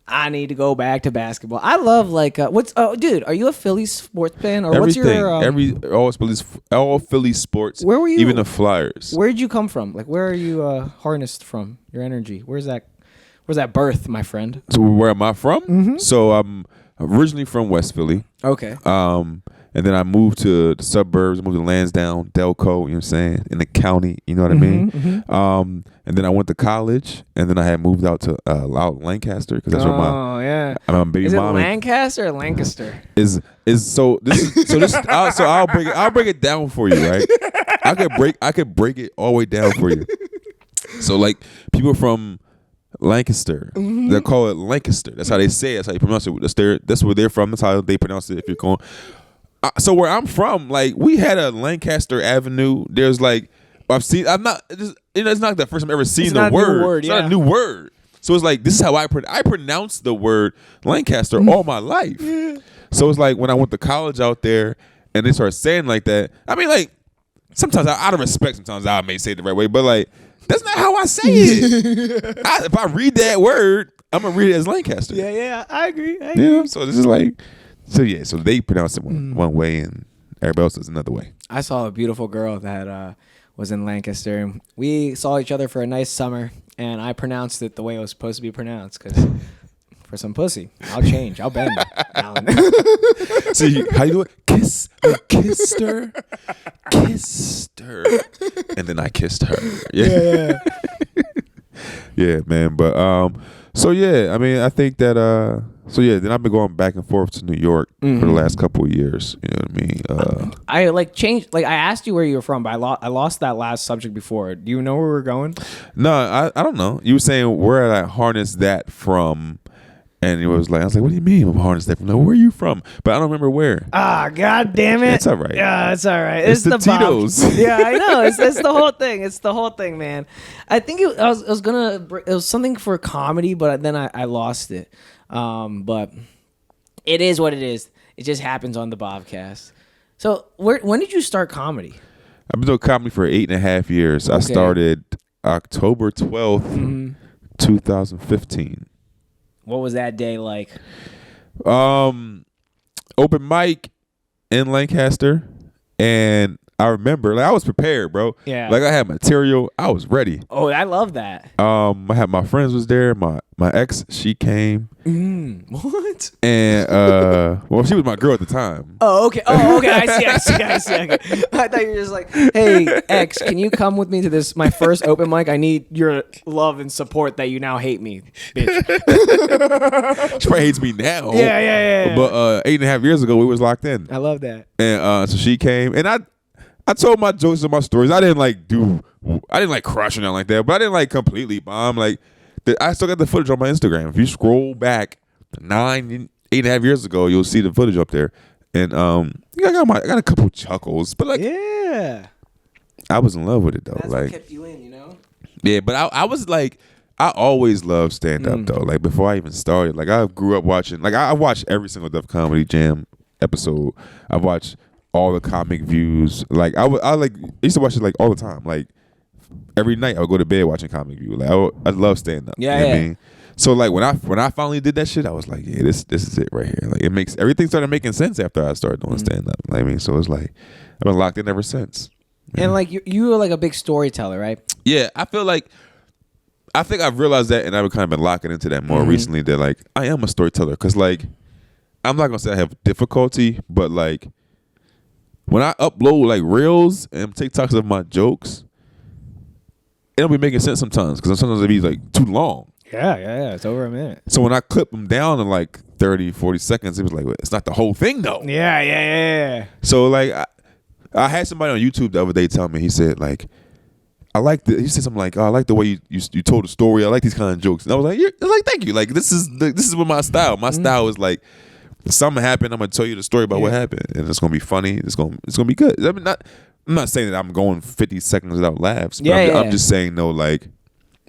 I need to go back to basketball. I love dude, are you a Phillies sports fan? Or Everything. what's your all Philly sports. Where were you? Even the Flyers. Where'd you come from? Like, where are you harnessed from? Your energy. Where's that birth, my friend? So where am I from? So I'm originally from West Philly. Okay. And then I moved to the suburbs, moved to Lansdowne, Delco, you know what I'm saying, in the county, you know what I mean? And then I went to college, and then I had moved out to Lancaster because that's where my baby is it mom Lancaster or Lancaster? I'll break it down for you, right? I could break it all the way down for you. So like people from Lancaster, they call it Lancaster. That's how they say it. That's how you pronounce it. That's where they're from. That's how they pronounce it. If you're going, so where I'm from, like we had a Lancaster Avenue. There's like I've seen. I'm not. It's not the first time I've ever seen the word. It's not a new word. So it's like this is how I pronounce the word Lancaster all my life. So it's like when I went to college out there and they started saying like that. I mean, like sometimes out of respect, sometimes I may say it the right way, but like that's not how I say it. If I read that word, I'm gonna read it as Lancaster. Yeah, I agree. Yeah. So this is like, so they pronounce it one way and everybody else does another way. I saw a beautiful girl that was in Lancaster. We saw each other for a nice summer, and I pronounced it the way it was supposed to be pronounced because for some pussy, I'll change. I'll bend. See, how you do it? Kissed her. And then I kissed her. Yeah. Yeah, man. But, so yeah, I mean, I think that, then I've been going back and forth to New York for the last couple of years. You know what I mean? I like changed. Like I asked you where you were from, but I lost that last subject before. Do you know where we're going? No, I don't know. You were saying where did I harness that from? And it was like, I was like, what do you mean I'm harnessed that from? Like, where are you from? But I don't remember where. Ah, God damn it. It's all right. Yeah, it's all right. It's the Tito's. Yeah, I know. It's the whole thing. It's the whole thing, man. I think it was something for comedy, but then I lost it. But it is what it is. It just happens on the Bhavcast. So when did you start comedy? I've been doing comedy for 8.5 years. Okay. I started October 12th, 2015. What was that day like? Open mic in Lancaster, and I remember like I was prepared, bro. Yeah. Like I had material, I was ready. Oh, I love that. I had my friends was there. My ex, she came. What? And well, she was my girl at the time. Oh, okay. I see. Okay. I thought you were just like, hey, ex, can you come with me to this my first open mic? I need your love and support that you now hate me, bitch. She probably hates me now. Yeah. But 8.5 years ago, we was locked in. I love that. And so she came, and I told my jokes and my stories. I didn't like crush or nothing like that, but I didn't like completely bomb. Like I still got the footage on my Instagram. If you scroll back 8.5 years ago, you'll see the footage up there. And I got a couple chuckles, but like I was in love with it though. That's like what kept you in, you know? Yeah, but I was like, I always loved stand up though. Like before I even started, like I grew up watching. Like I watched every single Def Comedy Jam episode. I watched all the comic views. Like I used to watch it like all the time. Like every night I would go to bed watching comic view. Like I love stand up. Yeah, you know what I mean? So like when I finally did that shit, I was like, yeah, this is it right here. Like everything started making sense after I started doing stand up. You know what I mean? So it's like I've been locked in ever since. Yeah. And like you were like a big storyteller, right? Yeah, I think I've realized that, and I've kind of been locking into that more recently. That like I am a storyteller, because like I'm not gonna say I have difficulty, but like when I upload like reels and TikToks of my jokes, it'll be making sense sometimes, because sometimes it'll be like too long. Yeah. It's over a minute. So when I clip them down in like 30, 40 seconds, it was like, it's not the whole thing though. Yeah. So like I had somebody on YouTube the other day tell me, he said like, he said something like, oh, I like the way you told the story. I like these kind of jokes. And I was like, thank you. Like this is what my style. My style is like, something happened, I'm gonna tell you the story about what happened, and it's gonna be funny. It's gonna be good. I mean, I'm not saying that I'm going 50 seconds without laughs, but I'm just saying though, like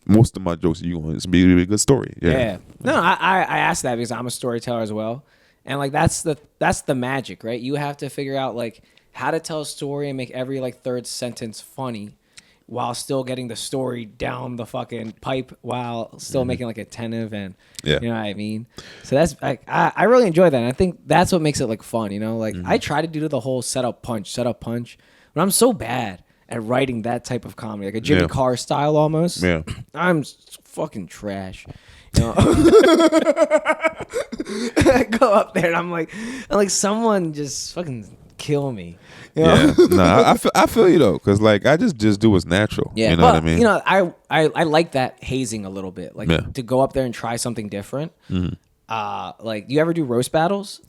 most of my jokes are it's gonna be a good story. Yeah. No, I asked that because I'm a storyteller as well, and like that's the magic, right? You have to figure out like how to tell a story and make every like third sentence funny, while still getting the story down the fucking pipe, while still making like attentive, and you know what I mean? So that's like I really enjoy that, and I think that's what makes it like fun, you know? Like I try to do the whole setup punch, but I'm so bad at writing that type of comedy, like a Jimmy Carr style almost. Yeah. I'm fucking trash. You know? I go up there and I'm like someone just fucking kill me. You know? Yeah, no, I feel you though, because like I just do what's natural. Yeah, you know what I mean. You know, I like that hazing a little bit, like to go up there and try something different. Like, do you ever do roast battles?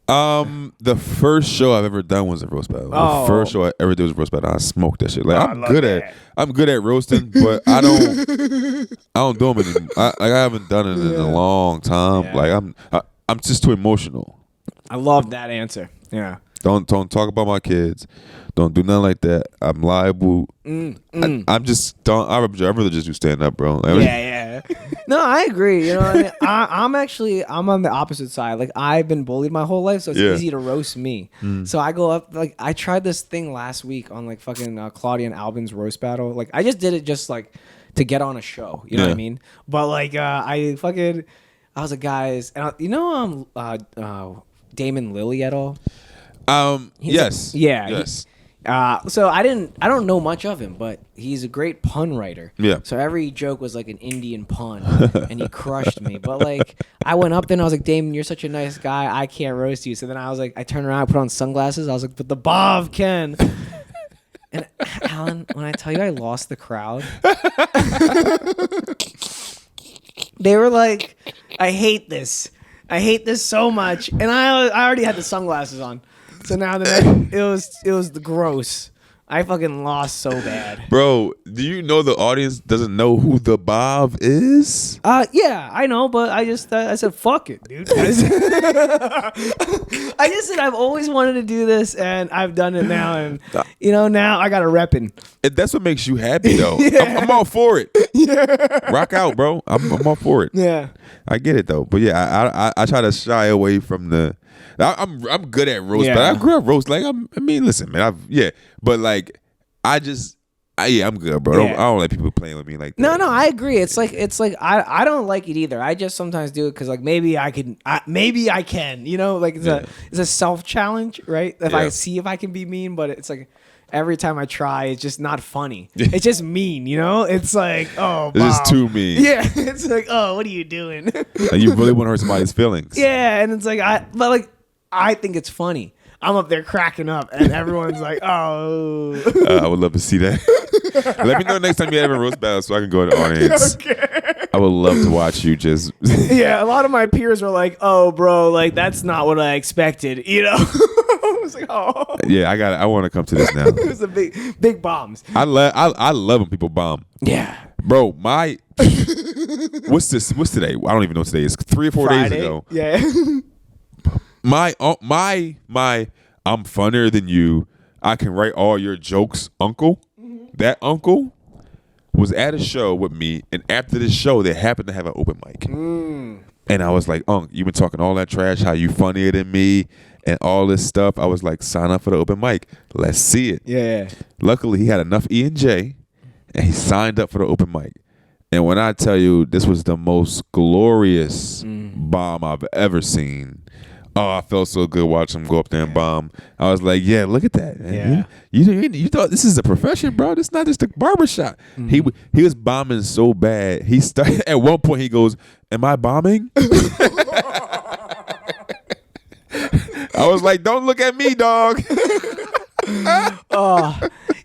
The first show I've ever done was a roast battle. The first show I ever did was a roast battle. I smoked that shit. Like I'm good at roasting, but I don't do them anymore. I haven't done it in a long time. Yeah. Like I'm just too emotional. I love that answer. Yeah. Don't talk about my kids. Don't do nothing like that. I'm liable. I'm just don't. I'd rather just do stand up, bro. Yeah. No, I agree. You know, what I mean, I'm on the opposite side. Like I've been bullied my whole life, so it's easy to roast me. So I go up. Like I tried this thing last week on like fucking Claudia and Albin's roast battle. Like I just did it just like to get on a show. You know what I mean? But like I was like, guys, and Damon Lilly at all? Yes. Yes. So I don't know much of him, but he's a great pun writer. Yeah. So every joke was like an Indian pun, and he crushed me. But like, I went up there and I was like, Damon, you're such a nice guy. I can't roast you. So then I was like, I turned around, I put on sunglasses. I was like, but the Bhav can. And Alan, when I tell you I lost the crowd, they were like, I hate this so much. And I already had the sunglasses on. So now it was the gross. I fucking lost so bad. Bro, do you know the audience doesn't know who the Bhav is? Yeah, I know, but I said fuck it, dude. I just said I've always wanted to do this, and I've done it now, and now I got a reppin'. That's what makes you happy, though. Yeah. I'm all for it. Yeah. Rock out, bro. I'm all for it. Yeah, I get it though, but yeah, I try to shy away from the. I'm good at roast, but I grew up roast. Like listen, man, but like I'm good, bro. I don't like people playing with me like that. No, I agree. It's like I don't like it either. I just sometimes do it because like maybe I can, you know, like it's a self challenge, right? If I see if I can be mean, but it's like every time I try, it's just not funny. It's just mean, you know. It's like it's just too mean. Yeah, it's like what are you doing? And you really want to hurt somebody's feelings. Yeah, and it's like I think it's funny. I'm up there cracking up, and everyone's like, "Oh." I would love to see that. Let me know next time you have a roast battle so I can go in the audience. Okay. I would love to watch you just. Yeah, a lot of my peers were like, "Oh, bro, like that's not what I expected," you know. I was like, "Oh." Yeah, I want to come to this now. It was a big bombs. I love when people bomb. Yeah, bro. What's today? I don't even know what today is. 3 or 4 days ago. Yeah. My I'm funnier than you. I can write all your jokes, uncle. Mm-hmm. That uncle was at a show with me, and after this show, they happened to have an open mic. And I was like, Unc, you've been talking all that trash, how you funnier than me, and all this stuff. I was like, sign up for the open mic. Let's see it. Yeah. Luckily, he had enough E&J, and he signed up for the open mic. And when I tell you, this was the most glorious bomb I've ever seen. Oh, I felt so good watching him go up there and bomb. I was like, yeah, look at that. Man. Yeah. You thought this is a profession, bro. This is not just a barbershop. He was bombing so bad. He started at one point he goes, am I bombing? I was like, don't look at me, dog.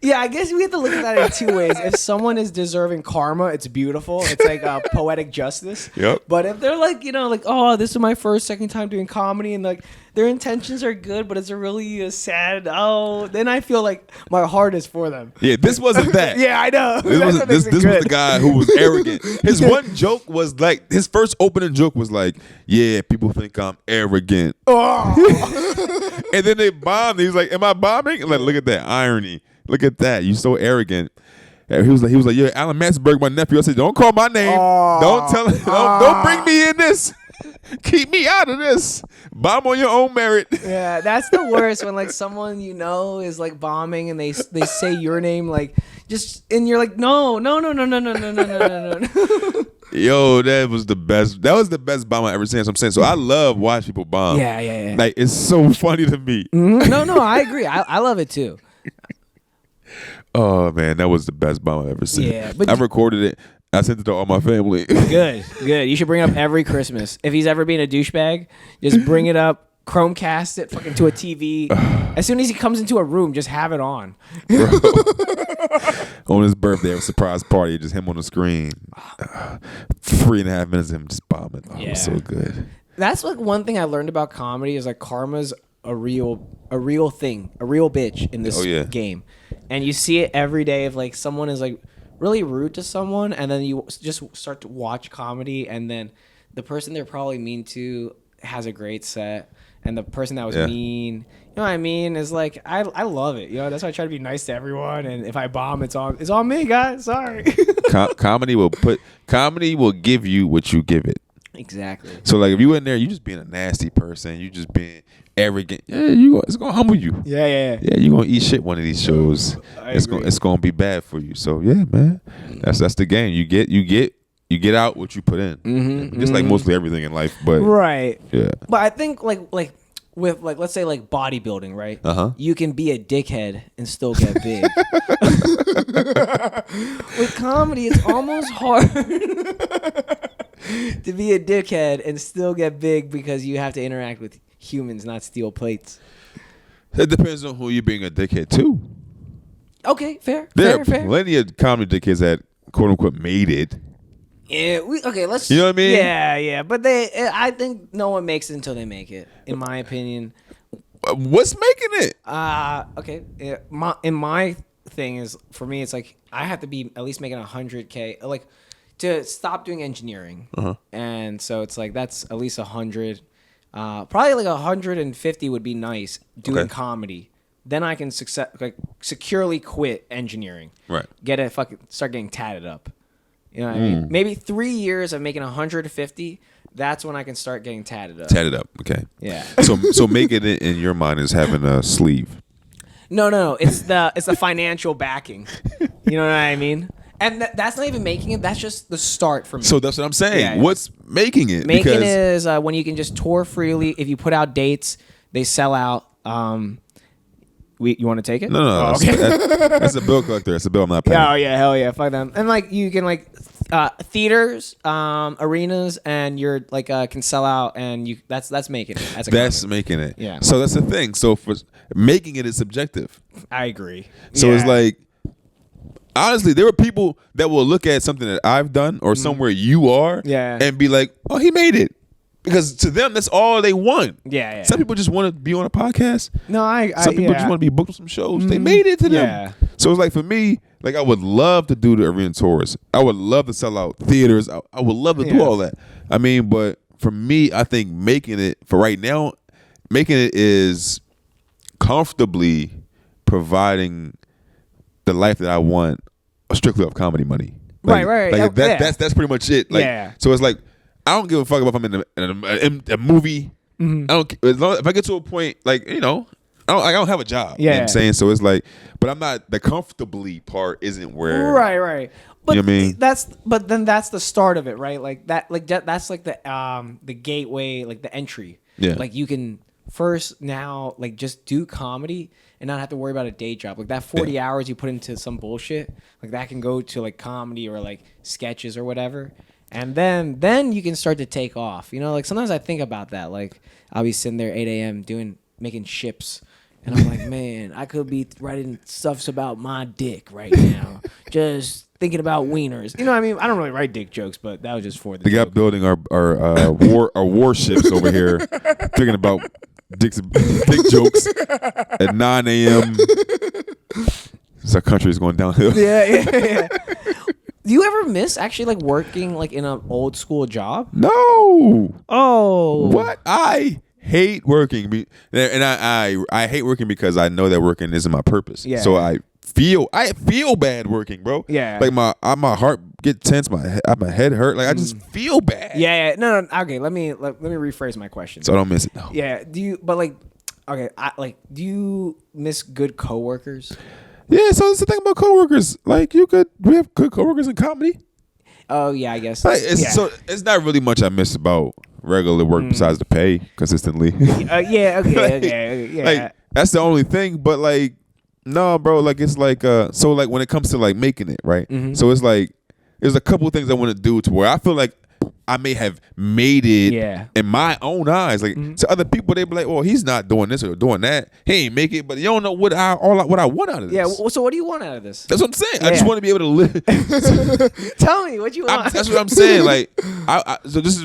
Yeah, I guess we have to look at that in two ways. If someone is deserving karma, it's beautiful. It's like poetic justice. Yep. But if they're like, oh, this is my second time doing comedy, and like their intentions are good, but it's a really sad. Then I feel like my heart is for them. Yeah, this wasn't that. Yeah, I know. This was the guy who was arrogant. His one joke was like, his first opening joke was like, yeah, people think I'm arrogant. Oh. And then they bombed. He was like, am I bombing? Like, look at that irony. Look at that. You so arrogant. And he was like, yeah, Alan Massenburg, my nephew. I said, don't call my name. Don't tell him. Don't bring me in this. Keep me out of this. Bomb on your own merit. Yeah, that's the worst when like someone is like bombing and they say your name like and you're like no. Yo, that was the best. That was the best bomb I ever seen. So I'm saying, so I love watching people bomb. Yeah. Like it's so funny to me. Mm-hmm. No, I agree. I love it too. Oh man, that was the best bomb I ever seen. Yeah, but I recorded it. I sent it to all my family. Good. You should bring it up every Christmas. If he's ever being a douchebag, just bring it up Chromecast it fucking to a TV. As soon as he comes into a room, just have it on. Bro. On his birthday, a surprise party, just him on the screen. 3.5 minutes of him just bombing. Oh, it was so good. That's like one thing I learned about comedy is like karma's a real thing, a real bitch in this game. And you see it every day if like someone is like really rude to someone, and then you just start to watch comedy, and then the person they're probably mean to has a great set, and the person that was mean, you know what I mean, is like I love it. You know, that's why I try to be nice to everyone, and if I bomb, it's on me, guys. Sorry. Comedy will give you what you give it. Exactly. So like if you in there, you just being a nasty person, you just being arrogant. Yeah, it's gonna humble you. Yeah. Yeah, you gonna eat shit one of these shows. It's gonna be bad for you. So yeah, man, that's the game. You get out what you put in. Just like mostly everything in life, but right. Yeah. But I think like with like let's say like bodybuilding, right? You can be a dickhead and still get big. With comedy, it's almost hard to be a dickhead and still get big because you have to interact with humans, not steel plates. It depends on who you're being a dickhead to. Okay, fair. There are plenty of comedy dickheads that quote unquote made it. Yeah, let's. You know what I mean? Yeah. But I think no one makes it until they make it, in my opinion. What's making it? Okay. My thing is, for me, it's like I have to be at least making $100K, like to stop doing engineering, and so it's like that's at least 100. Probably like 150 would be nice doing comedy. Then I can securely quit engineering. Right. Start getting tatted up. You know what I mean? Maybe 3 years of making 150. That's when I can start getting tatted up. Tatted up. Okay. Yeah. So making it in your mind is having a sleeve. No. It's the financial backing. You know what I mean? And that's not even making it. That's just the start for me. So that's what I'm saying. Yeah. What's making it? Making it is when you can just tour freely. If you put out dates, they sell out. You want to take it? No. Oh, okay. That's a bill collector. That's a bill I'm not paying. Oh yeah, hell yeah, fuck them. And like you can like theaters, arenas, and you're like can sell out, and you that's making it. That's making it. Yeah. So that's the thing. So for making it is subjective. I agree. So it's like. Honestly, there are people that will look at something that I've done or somewhere you are and be like, oh, he made it. Because to them, that's all they want. Yeah. Some people just want to be on a podcast. No, Some people just want to be booked on some shows. They made it to them. Yeah. So it's like for me, like I would love to do the arena tours. I would love to sell out theaters. I would love to do all that. I mean, but for me, I think making it, for right now, making it is comfortably providing the life that I want strictly off comedy money. Like, right. Like that's pretty much it. Like, so it's like I don't give a fuck if I'm in a movie. I don't. If I get to a point, like you know, I don't have a job. You know what I'm saying? So it's like, but I'm not, the comfortably part isn't where. Right. But you know what I mean? That's the start of it, right? Like that's like the gateway, like the entry. Yeah. Like you can first now like just do comedy and not have to worry about a day job. Like that 40 hours you put into some bullshit, like that can go to like comedy or like sketches or whatever. And then you can start to take off. You know, like sometimes I think about that. Like I'll be sitting there 8 a.m. making chips. And I'm like, man, I could be writing stuffs about my dick right now. Just thinking about wieners. You know what I mean? I don't really write dick jokes, but that was just for the They got building our warships over here, thinking about dick jokes at 9 a.m. Our country is going downhill. Yeah. Do you ever miss actually like working like in an old school job? No. Oh. What? I hate working, and I hate working because I know that working isn't my purpose. Yeah. So I feel bad working, bro. Yeah. Like my heart get tense, my head hurt. Like I just feel bad. Yeah. No. Okay. Let me rephrase my question. So I don't miss it. No. Yeah. Do you? But like, okay. Do you miss good coworkers? Yeah. So it's the thing about coworkers. Like we have good coworkers in comedy. Oh yeah, I guess. Like, so it's not really much I miss about regular work besides the pay consistently. Yeah. Okay. Yeah. Like that's the only thing. But like, no, bro. Like it's like so like when it comes to like making it right. So it's like there's a couple of things I want to do to where I feel like I may have made it in my own eyes. Like to other people, they be like, "Oh, he's not doing this or doing that. He ain't make it." But you don't know what I want out of this. Yeah. So what do you want out of this? That's what I'm saying. I just want to be able to live. Tell me what you want. That's what I'm saying. Like, so this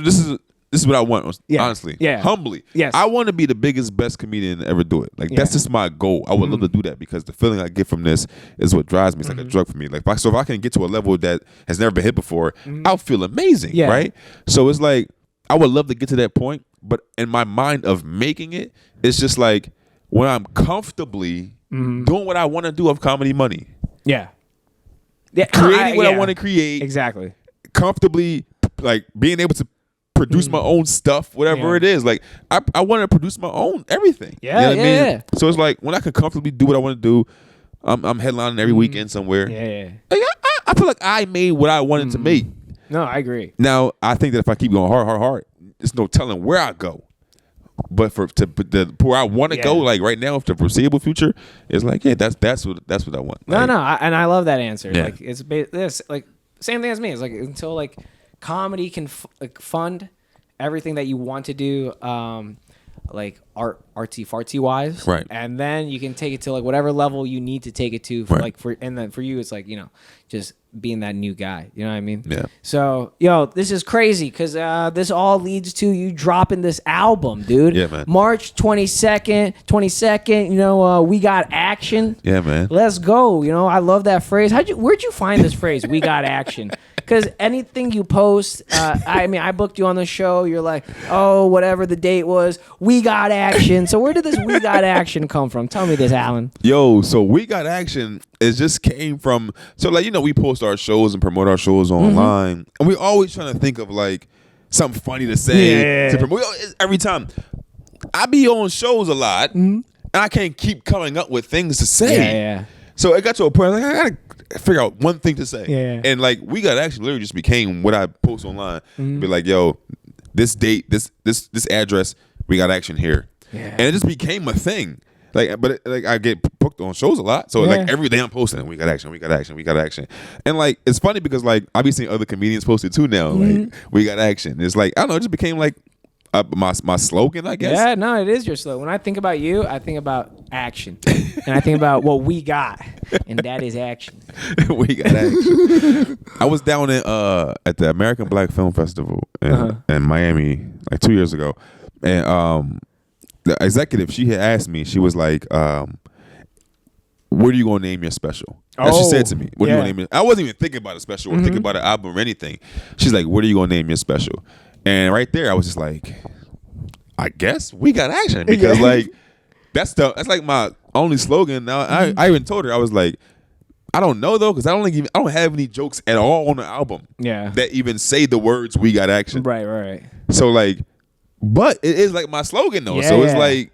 is what I want. Honestly, humbly. Yes. I want to be the biggest, best comedian to ever do it. Like that's just my goal. I would love to do that because the feeling I get from this is what drives me. It's like a drug for me. Like if I can get to a level that has never been hit before, I'll feel amazing. Yeah. Right. So it's like I would love to get to that point, but in my mind of making it, it's just like when I'm comfortably doing what I want to do of comedy money. Yeah. Creating what I want to create. Exactly. Comfortably, like being able to produce my own stuff, whatever it is. Like I want to produce my own everything. Yeah, you know what I mean? So it's like when I can comfortably do what I want to do, I'm headlining every weekend somewhere. Yeah. Like, I feel like I made what I wanted to make. No, I agree. Now I think that if I keep going hard, there's no telling where I go. But where I want to go, like right now, for the foreseeable future, is like that's what I want. No, like, and I love that answer. Yeah. Like it's this like same thing as me. It's like until like comedy can fund everything that you want to do, like artsy fartsy wise, right? And then you can take it to like whatever level you need to take it to, for, like and then for you, it's like just being that new guy. You know what I mean? Yeah. So this is crazy because this all leads to you dropping this album, dude. Yeah, man. March 22nd. We got action. Yeah, man. Let's go. I love that phrase. Where'd you find this phrase? We got action. Because anything you post, I booked you on the show. You're like, oh, whatever the date was, we got action. So where did this we got action come from? Tell me this, Alan. Yo, so we got action. It just came from, so like, we post our shows and promote our shows online. And we always trying to think of like something funny to say to promote. Every time I be on shows a lot and I can't keep coming up with things to say. Yeah. So it got to a point like I gotta figure out one thing to say. Yeah. And like we got action literally just became what I post online. Be like, yo, this date, this address, we got action here. Yeah. And it just became a thing. Like, but I get booked on shows a lot, so like every day I'm posting, we got action. And like it's funny because like I be seeing other comedians post it too now. Like we got action. It's like I don't know, it just became like my slogan, I guess. Yeah, no, it is your slogan. When I think about you, I think about action, and I think about what we got, and that is action. We got action. I was down at the American Black Film Festival in Miami like 2 years ago, and the executive, she had asked me, she was like, what are you gonna name your special? That's what she said to me. What are you gonna name it? I wasn't even thinking about a special or thinking about an album or anything. She's like, what are you gonna name your special? And right there I was just like, I guess we got action, because like that's like my only slogan now. I even told her, I was like, I don't know though, because I don't have any jokes at all on the album that even say the words we got action. Right. So like, but it is like my slogan though. So it's like,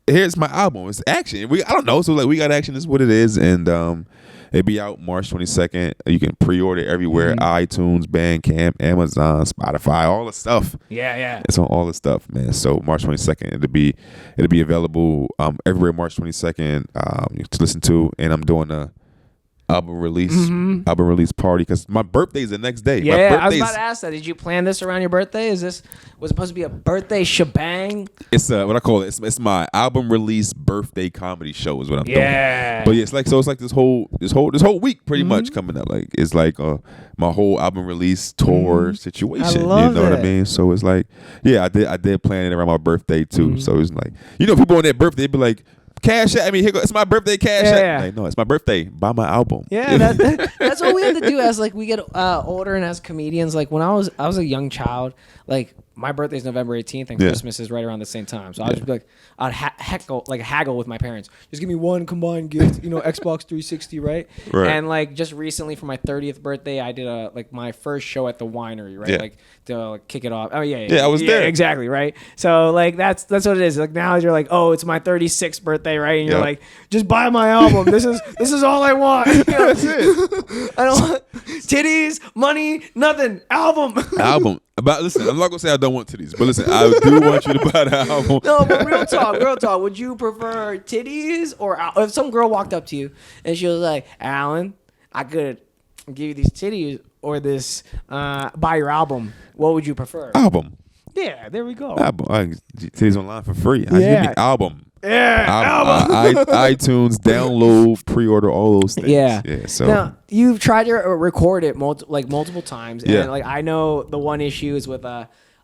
here's my album. It's action. I don't know. So like, we got action is what it is, and it'll be out March 22nd. You can pre-order everywhere: iTunes, Bandcamp, Amazon, Spotify, all the stuff. Yeah. It's on all the stuff, man. So March 22nd, it'll be available everywhere. March 22nd, to listen to, and I'm doing a album release party because my birthday's the next day. Yeah, I was about to ask that. Did you plan this around your birthday? Was it supposed to be a birthday shebang? It's what I call it. It's my album release birthday comedy show is what I'm doing. Yeah. But yeah, it's like this whole week pretty much coming up. Like it's like my whole album release tour situation. I love what I mean? So it's like, yeah, I did plan it around my birthday too. So it's like, people on their birthday they be like, cash out. I mean, here go, it's my birthday. Cash out. Yeah. Like, no, it's my birthday. Buy my album. Yeah, that's what we have to do as like we get older and as comedians. Like when I was a young child, like my birthday is November 18th and Christmas is right around the same time. So I was just be like, I'd haggle with my parents. Just give me one combined gift, Xbox 360, right? And like just recently for my 30th birthday, I did my first show at the winery, right? Like to kick it off. Oh yeah, I was there. Exactly, right? So like that's what it is. Like now you're like, oh, it's my 36th birthday, right? And you're like, just buy my album. This is all I want. That's it. I don't want titties, money, nothing. Album. Listen, I'm not gonna say I don't want titties, but listen, I do want you to buy the album. No, but real talk. Would you prefer titties or if some girl walked up to you and she was like, Alan, I could give you these titties, or this buy your album, what would you prefer? Album. Yeah, there we go. Album. I can see these online for free. Yeah. Give me album. Yeah, album. iTunes, download, pre-order, all those things. Yeah. So now you've tried to record it multiple times, and Yeah. like I know the one issue is with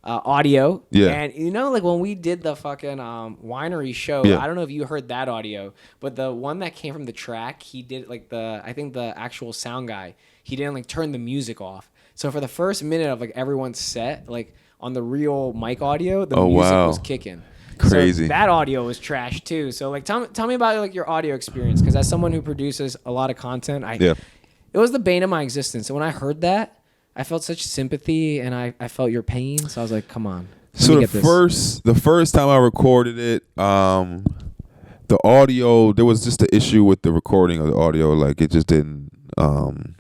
audio. Yeah. And you know, like when we did the fucking winery show, Yeah. I don't know if you heard that audio, but the one that came from the track, he did like I think the actual sound guy, he didn't like turn the music off. So for the first minute of like everyone's set, like on the real mic audio, the music was kicking. Crazy. So that audio was trash too. So like, tell me about like your audio experience, because as someone who produces a lot of content, it was the bane of my existence. And when I heard that, I felt such sympathy, and I felt your pain. So I was like, come on. So the first time I recorded it, the audio, there was just an issue with the recording of the audio. Like it just didn't. I'm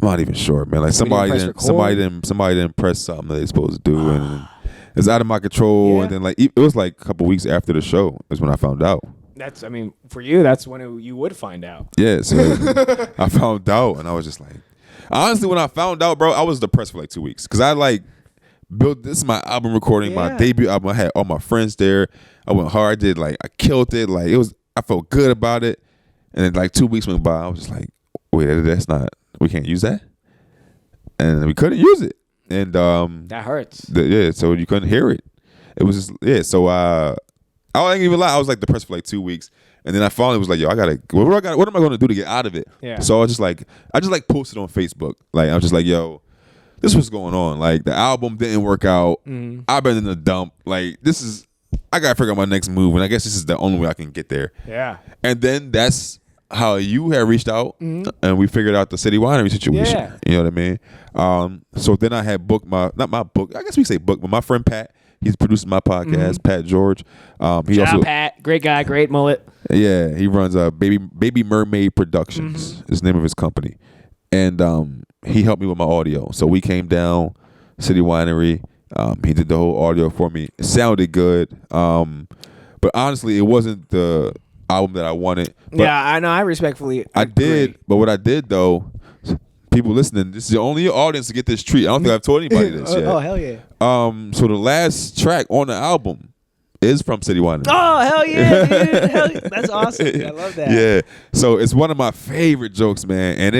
not even sure, man. Like somebody didn't press something that they're supposed to do, and it's out of my control. Yeah. And then like it was like a couple weeks after the show is when I found out. I mean, for you, that's when you would find out. Yeah, so I found out, and I was just like, honestly, when I found out, bro, I was depressed for like 2 weeks because I like built this is my album recording, my debut album. I had all my friends there. I went hard, I killed it. Like it was, I felt good about it. And then like 2 weeks went by, I was just like, wait, we can't use that, and we couldn't use it. And that hurts. So you couldn't hear it. It was just So I ain't even lie. I was like depressed for like 2 weeks, and then I finally was like, yo, what am I going to do to get out of it? Yeah. So I just posted on Facebook. Like I was just like, yo, this was going on. Like the album didn't work out. Mm-hmm. I've been in the dump. Like I gotta figure out my next move, and I guess this is the only way I can get there. Yeah. And then that's how you had reached out, and we figured out the City Winery situation. Yeah. You know what I mean? So then I had booked not my book. I guess we say book, but my friend Pat, he's producing my podcast. Pat George. Pat, great guy, great mullet. Yeah, he runs Baby Mermaid Productions. Is the name of his company, and he helped me with my audio. So we came down City Winery. He did the whole audio for me. It sounded good, but honestly, it wasn't the album that I wanted. But yeah, I know. I respectfully I agree. did, but what I did though, people listening, this is the only audience to get this treat. I don't think I've told anybody this yet. Oh hell yeah! So the last track on the album is from City Winery. Oh hell yeah, dude! Hell yeah. That's awesome. I love that. Yeah. So it's one of my favorite jokes, man, and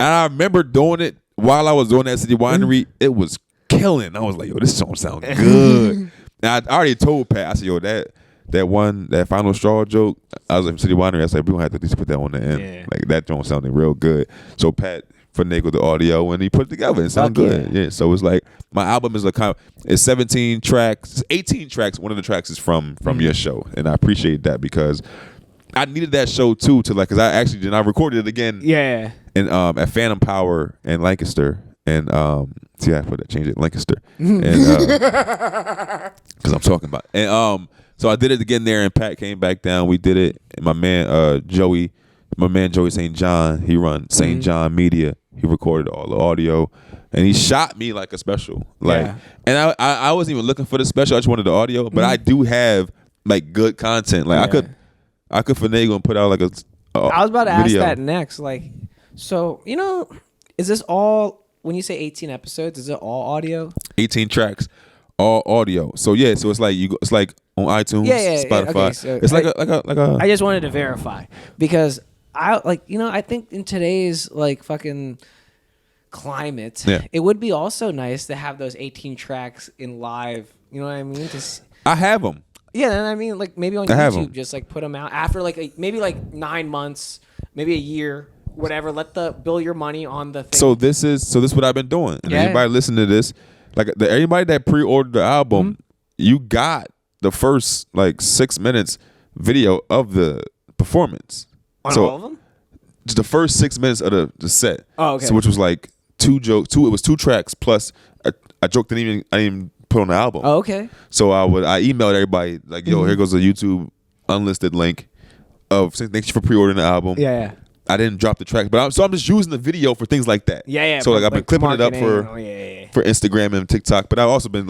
I remember doing it while I was doing that City Winery. It was killing. I was like, yo, this song sounds good. And I already told Pat, I said, yo, that final straw joke, I was like, City Winery, I said, we're gonna have to at least put that on the end. Yeah. Like that joke sounded real good. So Pat finagled the audio and he put it together. It sounded good. Yeah. So it's like my album is it's 17 tracks, it's 18 tracks. One of the tracks is from your show, and I appreciate that because I needed that show too because I recorded it again. Yeah. And at Phantom Power in Lancaster. And see, I put that change it Lancaster, and because I'm talking about. And so I did it again there, and Pat came back down. We did it, and my man Joey St. John, he runs St. John Media. He recorded all the audio, and he shot me like a special. And I wasn't even looking for the special. I just wanted the audio, but I do have like good content. Like I could finagle and put out like a I was about to video. ask that next. Like, so is this all? When you say 18 episodes, is it all audio? 18 tracks, all audio. So yeah, so it's like on iTunes, Spotify. Okay, so it's like a. I just wanted to verify because I think in today's like fucking climate, it would be also nice to have those 18 tracks in live. You know what I mean? I have them. Yeah, and I mean like maybe on YouTube, just like put them out after maybe 9 months, maybe a year. Whatever, bill your money on the thing. So this is what I've been doing. And anybody listen to this, everybody that pre-ordered the album, you got the first 6 minutes video of the performance. On all of them? Just the first 6 minutes of the set. Oh, okay. So which was like two jokes. It was 2 tracks plus a joke I didn't even put on the album. Oh, okay. So I emailed everybody like, yo, here goes a YouTube unlisted link of thanks for pre-ordering the album. Yeah. I didn't drop the track, but I'm just using the video for things like that. Yeah. So I've been clipping it up for Instagram and TikTok, but I've also been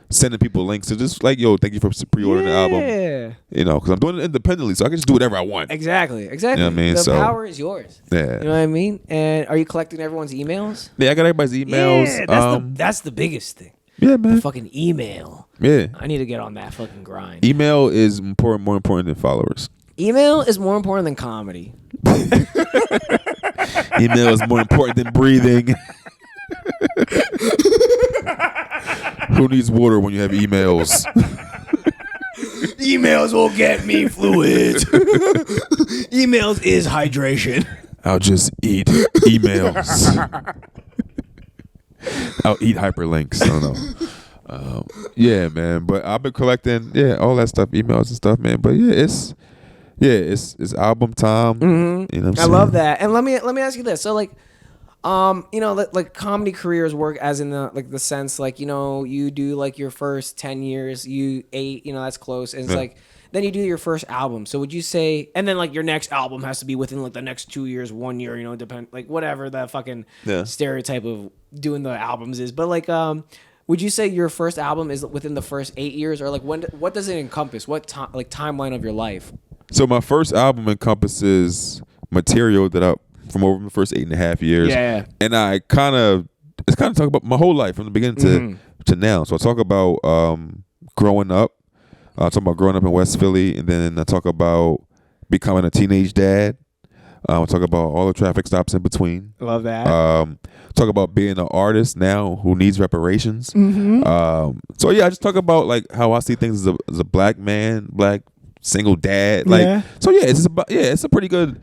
sending people links to just like, yo, thank you for pre-ordering the album. You know, because I'm doing it independently, so I can just do whatever I want. Exactly. You know what I mean? The power is yours. Yeah. You know what I mean? And are you collecting everyone's emails? Yeah, I got everybody's emails. Yeah, that's the biggest thing. Yeah, man. The fucking email. Yeah. I need to get on that fucking grind. Email is more important than followers. Email is more important than comedy. Email is more important than breathing. Who needs water when you have emails? Emails will get me fluids. Emails is hydration. I'll just eat emails. I'll eat hyperlinks. I don't know. Yeah, man. But I've been collecting, all that stuff, emails and stuff, man. But it's album time. Mm-hmm. You know what I'm I saying? love that. And let me ask you this. So like, you know, like comedy careers work as in the sense like, you know, you do like your first 10 years, you know, that's close. And it's like, then you do your first album. So would you say, and then like your next album has to be within like the next 2 years, 1 year, you know, depend, like whatever the fucking stereotype of doing the albums is. But like, would you say your first album is within the first 8 years, or like what does it encompass? What timeline of your life? So my first album encompasses material that from over the first 8.5 years. Yeah. And it's kind of talk about my whole life from the beginning to now. So I talk about growing up. I talk about growing up in West Philly, and then I talk about becoming a teenage dad. I talk about all the traffic stops in between. Love that. Talk about being an artist now who needs reparations. Mm-hmm. So yeah, I just talk about like how I see things as a black man, black single dad. Like so yeah, it's a pretty good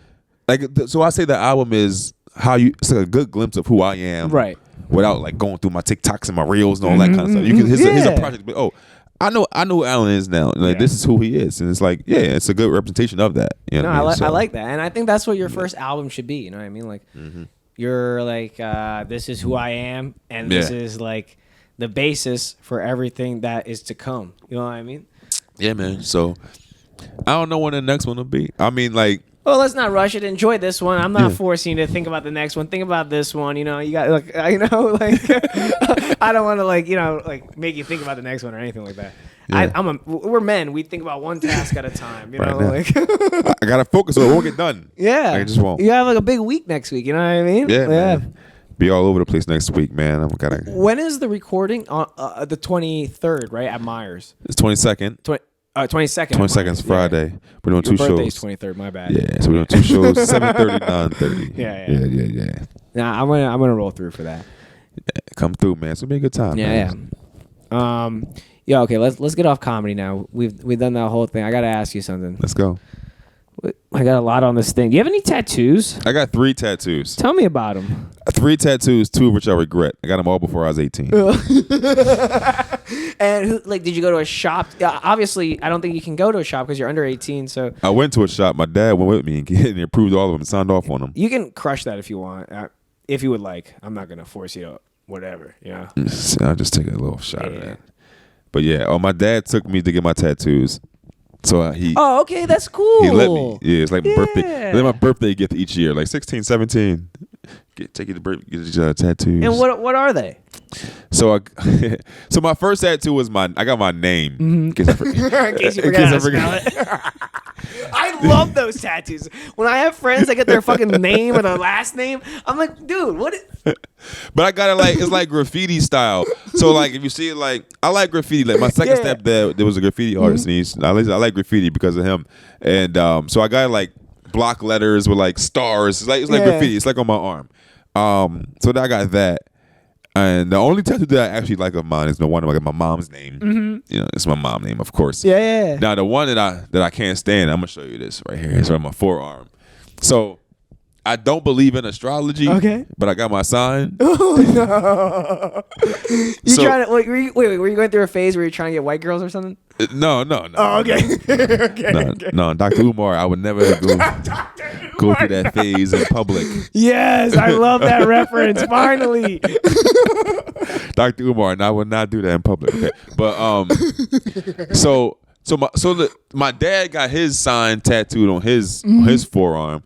like. So I say the album is it's like a good glimpse of who I am, right? Without like going through my TikToks and my reels and all that kind of stuff. You can here's a project, but I know who Alan is now. Like this is who he is, and it's like it's a good representation of that. You know I like that, and I think that's what your first album should be. You know what I mean? Like you're like this is who I am, and this is like the basis for everything that is to come. You know what I mean? Yeah, man. So I don't know when the next one will be. I mean, like. Well, let's not rush it. Enjoy this one. I'm not forcing you to think about the next one. Think about this one. You know, you got like, you know, like I don't want to like, you know, like make you think about the next one or anything like that. Yeah. We're men. We think about one task at a time. You know, like I gotta focus or it won't get done. Yeah, I just won't. You have like a big week next week. You know what I mean? Yeah. Man. Be all over the place next week, man. When is the recording? On the 23rd, right at Myers. It's 22nd. 22nd. 22nd is Friday. Yeah. We're doing Your 2 shows. Birthday's 23rd. My bad. Yeah, so we're doing 2 shows, 7:30, 9:30. Yeah. Nah, I'm gonna roll through for that. Yeah, come through, man. It's gonna be a good time. Yeah. Okay. Let's get off comedy now. We've done that whole thing. I gotta ask you something. Let's go. I got a lot on this thing. Do you have any tattoos? I got 3 tattoos. Tell me about them. 3 tattoos, 2 of which I regret. I got them all before I was 18. And did you go to a shop? Obviously, I don't think you can go to a shop because you're under 18. So I went to a shop. My dad went with me and he approved all of them and signed off on them. You can crush that if you want. If you would like. I'm not gonna force you to whatever. Yeah. I'll just take a little shot of that. But yeah, my dad took me to get my tattoos. So he. Oh, okay, that's cool. He let me. Yeah, it's like my birthday. It's like my birthday gift each year, like 16, 17. Take you to get your tattoos. And what are they? So so my first tattoo was I got my name. In case you forgot how to spell it. I love those tattoos. When I have friends that get their fucking name or their last name, I'm like, dude, what? But I got it it's like graffiti style. So like if you see it, like I like graffiti. Like my second step there was a graffiti artist, and I like graffiti because of him. And so I got like block letters with like stars. It's like graffiti. It's like on my arm. So I got that. And the only tattoo that I actually like of mine is the one like my mom's name. You know, it's my mom's name, of course. Yeah. Now the one that I can't stand, I'm gonna show you this right here. It's right on my forearm. So I don't believe in astrology. Okay. But I got my sign. Oh no! Trying to wait? Were you going through a phase where you're trying to get white girls or something? No. Oh, okay. No, Dr. Umar, I would never go through that phase in public. Yes, I love that reference. Finally. Dr. Umar, and I would not do that in public. Okay. But my dad got his sign tattooed on his forearm,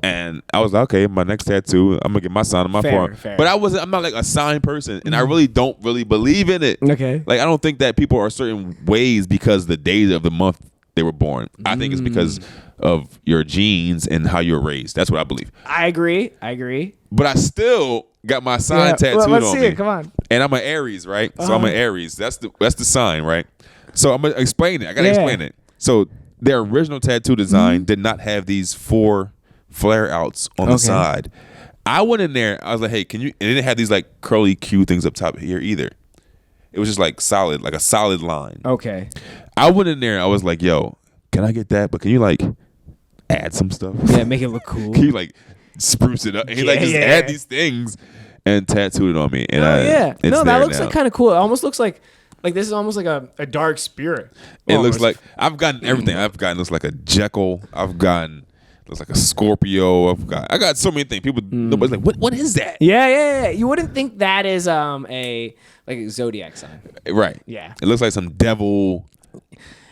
And I was like, okay, my next tattoo, I'm gonna get my sign on my forearm. Fair. But I'm not like a sign person, and I really don't really believe in it. Okay. Like I don't think that people are certain ways because the days of the month they were born. I think it's because of your genes and how you're raised. That's what I believe. I agree. But I still got my sign tattooed well, let's on see me. It. Come on. And I'm an Aries, right? So I'm an Aries. That's the sign, right? So I'm gonna explain it. I gotta explain it. So their original tattoo design did not have these 4 flare outs on the side. I went in there. I was like, hey, can you? And it didn't have these like curly Q things up top here either. It was just like solid, like a solid line. Okay. I went in there. I was like, yo, can I get that? But can you like add some stuff? Yeah, make it look cool. Can you like spruce it up? And he like just add these things and tattooed it on me. And no, that looks like kind of cool. It almost looks like this is almost like a dark spirit. It looks like I've gotten everything. I've gotten looks like a Jekyll. I've gotten looks like a Scorpio. I got so many things. People nobody's like, what is that? Yeah. You wouldn't think that is a zodiac sign. Right. Yeah. It looks like some devil.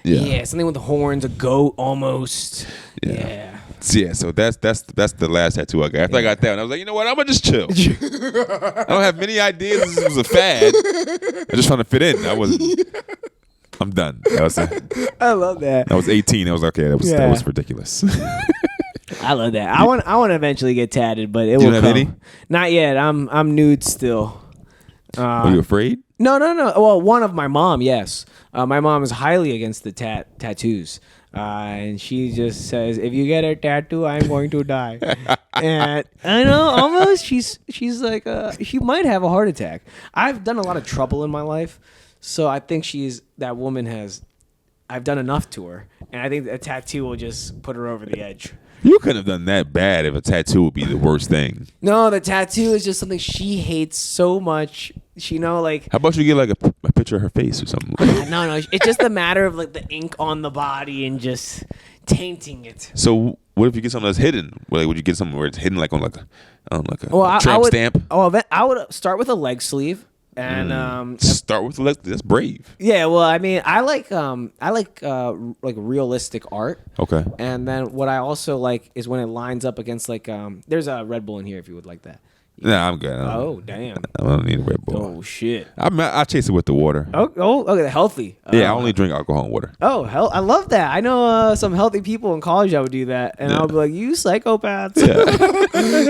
Yeah, something with the horns, a goat almost. Yeah. So that's the last tattoo I got. After I got that one, I was like, you know what? I'm gonna just chill. I don't have many ideas. This was a fad. I'm just trying to fit in. I'm done. I love that. I was 18. I was like, okay. That was ridiculous. I love that. I want to eventually get tatted, but it will have come. any? Not yet. I'm nude still. Are you afraid? No. Well, one of my mom, yes. My mom is highly against the tattoos. And she just says, if you get a tattoo, I'm going to die. And I know, almost, she's like, she might have a heart attack. I've done a lot of trouble in my life. So I think I've done enough to her. And I think a tattoo will just put her over the edge. You couldn't have done that bad if a tattoo would be the worst thing. No, the tattoo is just something she hates so much. Like... How about you get like a picture of her face or something? No. It's just a matter of like the ink on the body and just tainting it. So what if you get something that's hidden? Like, would you get something where it's hidden like on like a tramp stamp? I would start with a leg sleeve. And start with the leg. That's brave. Yeah, well, I mean, I like realistic art. Okay. And then what I also like is when it lines up against like there's a Red Bull in here if you would like that. Nah, I'm good. Oh, damn. I don't need a Red Bull. Oh, shit. I chase it with the water. Okay, healthy. Yeah, I only drink alcohol and water. Oh, hell, I love that. I know some healthy people in college that would do that. And I'll be like, you psychopaths. Yeah.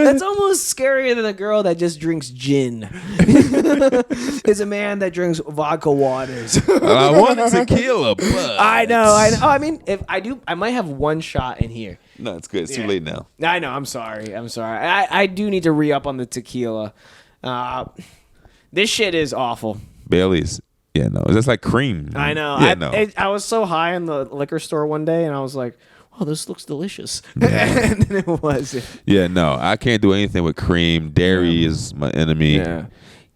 That's almost scarier than a girl that just drinks gin. It's a man that drinks vodka waters. I want tequila, but... I know. I mean, if I do, I might have one shot in here. No, it's good. It's too late now. I know. I'm sorry. I do need to re-up on the tequila. This shit is awful. Bailey's. Yeah, no. That's like cream. I know. Yeah, I was so high in the liquor store one day, and I was like, oh, this looks delicious. And then it wasn't. Yeah, no. I can't do anything with cream. Dairy is my enemy. Yeah.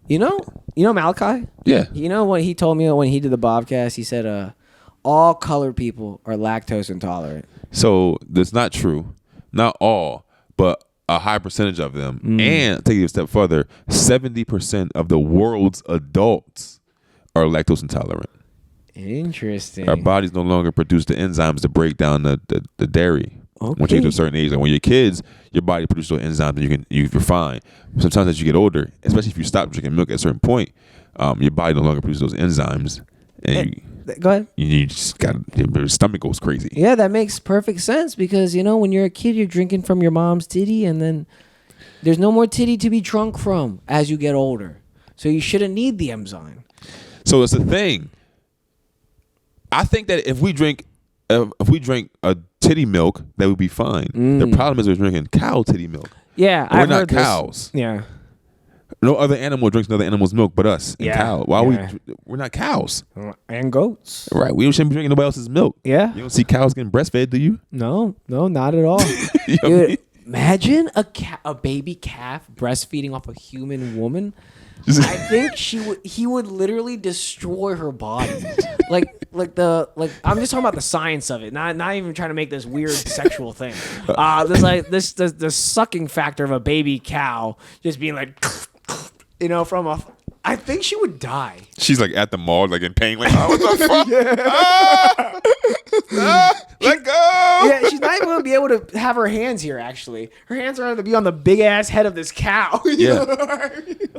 You know Malachi? Yeah. You know what he told me when he did the Bobcast? He said, all colored people are lactose intolerant. So that's not true. Not all, but a high percentage of them. And take it a step further, 70% of the world's adults are lactose intolerant. Interesting. Our bodies no longer produce the enzymes to break down the dairy. Okay. Once you get to a certain age, like when you're kids, your body produces those enzymes and you're fine. Sometimes as you get older, especially if you stop drinking milk at a certain point, your body no longer produces those enzymes. And go ahead. You just got your stomach goes crazy. Yeah, that makes perfect sense because when you're a kid, you're drinking from your mom's titty, and then there's no more titty to be drunk from as you get older. So you shouldn't need the enzyme. So it's a thing. I think that if we drink a titty milk, that would be fine. The problem is we're drinking cow titty milk. Yeah, we're not cows. Yeah. No other animal drinks another animal's milk but us and cow. Why we're not cows and goats? Right. We shouldn't be drinking nobody else's milk. Yeah. You don't see cows getting breastfed, do you? No, not at all. Dude, imagine a baby calf breastfeeding off a human woman. I think he would literally destroy her body. like I'm just talking about the science of it, not even trying to make this weird sexual thing. There's like the sucking factor of a baby cow just being like from a. I think she would die. She's like at the mall, like in pain, like, oh, what the fuck? Let go. Yeah, she's not even gonna be able to have her hands here. Actually, her hands are going to be on the big ass head of this cow. Yeah,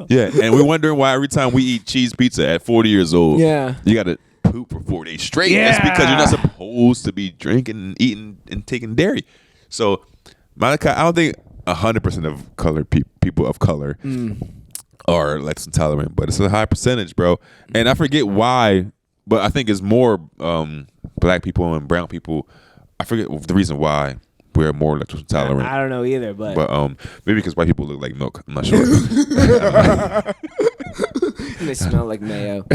yeah. And we're wondering why every time we eat cheese pizza at 40 years old, you got to poop for 4 days straight. Yeah. That's because you're not supposed to be drinking and eating and taking dairy. So, Malachi, I don't think 100% of color people of color are lactose intolerant, but it's a high percentage, bro. And I forget why, but I think it's more black people and brown people. I forget the reason why we're more lactose intolerant. I don't know either, but maybe because white people look like milk. I'm not sure. They smell like mayo.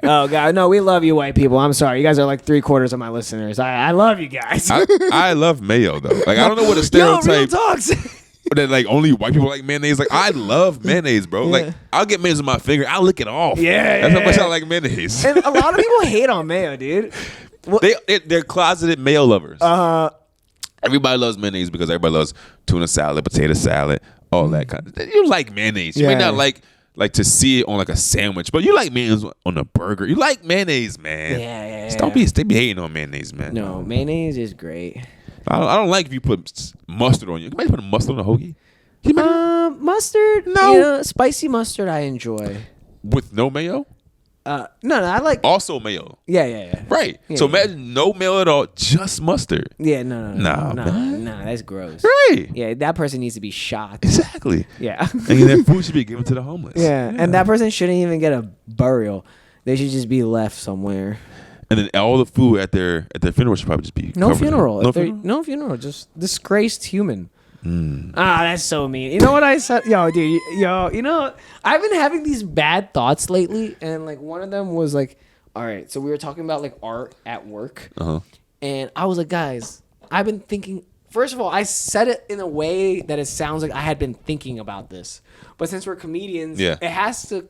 Oh God, no, we love you, white people. I'm sorry, you guys are like 3/4 of my listeners. I love you guys. I love mayo though. Like I don't know what a stereotype. Yo, real talks. That like only white people like mayonnaise. Like I love mayonnaise, bro. Yeah. Like I'll get mayonnaise on my finger, I'll lick it off. Yeah, that's how much I like mayonnaise. And a lot of people hate on mayo, dude. They're closeted mayo lovers. Everybody loves mayonnaise because everybody loves tuna salad, potato salad, all that kind of. You like mayonnaise. You may not like to see it on like a sandwich, but you like mayonnaise on a burger. You like mayonnaise, man. Yeah. Don't be hating on mayonnaise, man. No, mayonnaise is great. I don't like if you put mustard on you. Can you put mustard on a hoagie? Mustard? No. Yeah, spicy mustard I enjoy. With no mayo? No, I like... Also mayo. Yeah. Right. Yeah, so imagine no mayo at all, just mustard. Yeah, no, that's gross. Right. Yeah, that person needs to be shot. Exactly. Yeah. And their food should be given to the homeless. Yeah, and that person shouldn't even get a burial. They should just be left somewhere. And then all the food at their funeral should probably just be no funeral. No funeral? Just disgraced human. That's so mean. You know what I said? Yo, dude, you know, I've been having these bad thoughts lately, and like one of them was like, all right, so we were talking about like art at work, and I was like, guys, I've been thinking. First of all, I said it in a way that it sounds like I had been thinking about this. But since we're comedians, it has to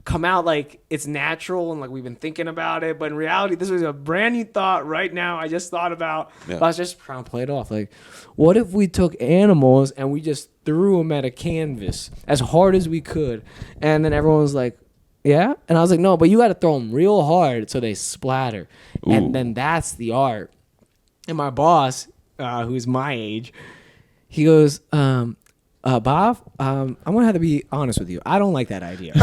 come out like it's natural and like we've been thinking about it. But in reality, this was a brand new thought right now I just thought about. But I was just trying to play it off. Like, what if we took animals and we just threw them at a canvas as hard as we could? And then everyone was like, yeah? And I was like, no, but you got to throw them real hard so they splatter. Ooh. And then that's the art. And my boss... who's my age, he goes, Bhav, I'm going to have to be honest with you. I don't like that idea.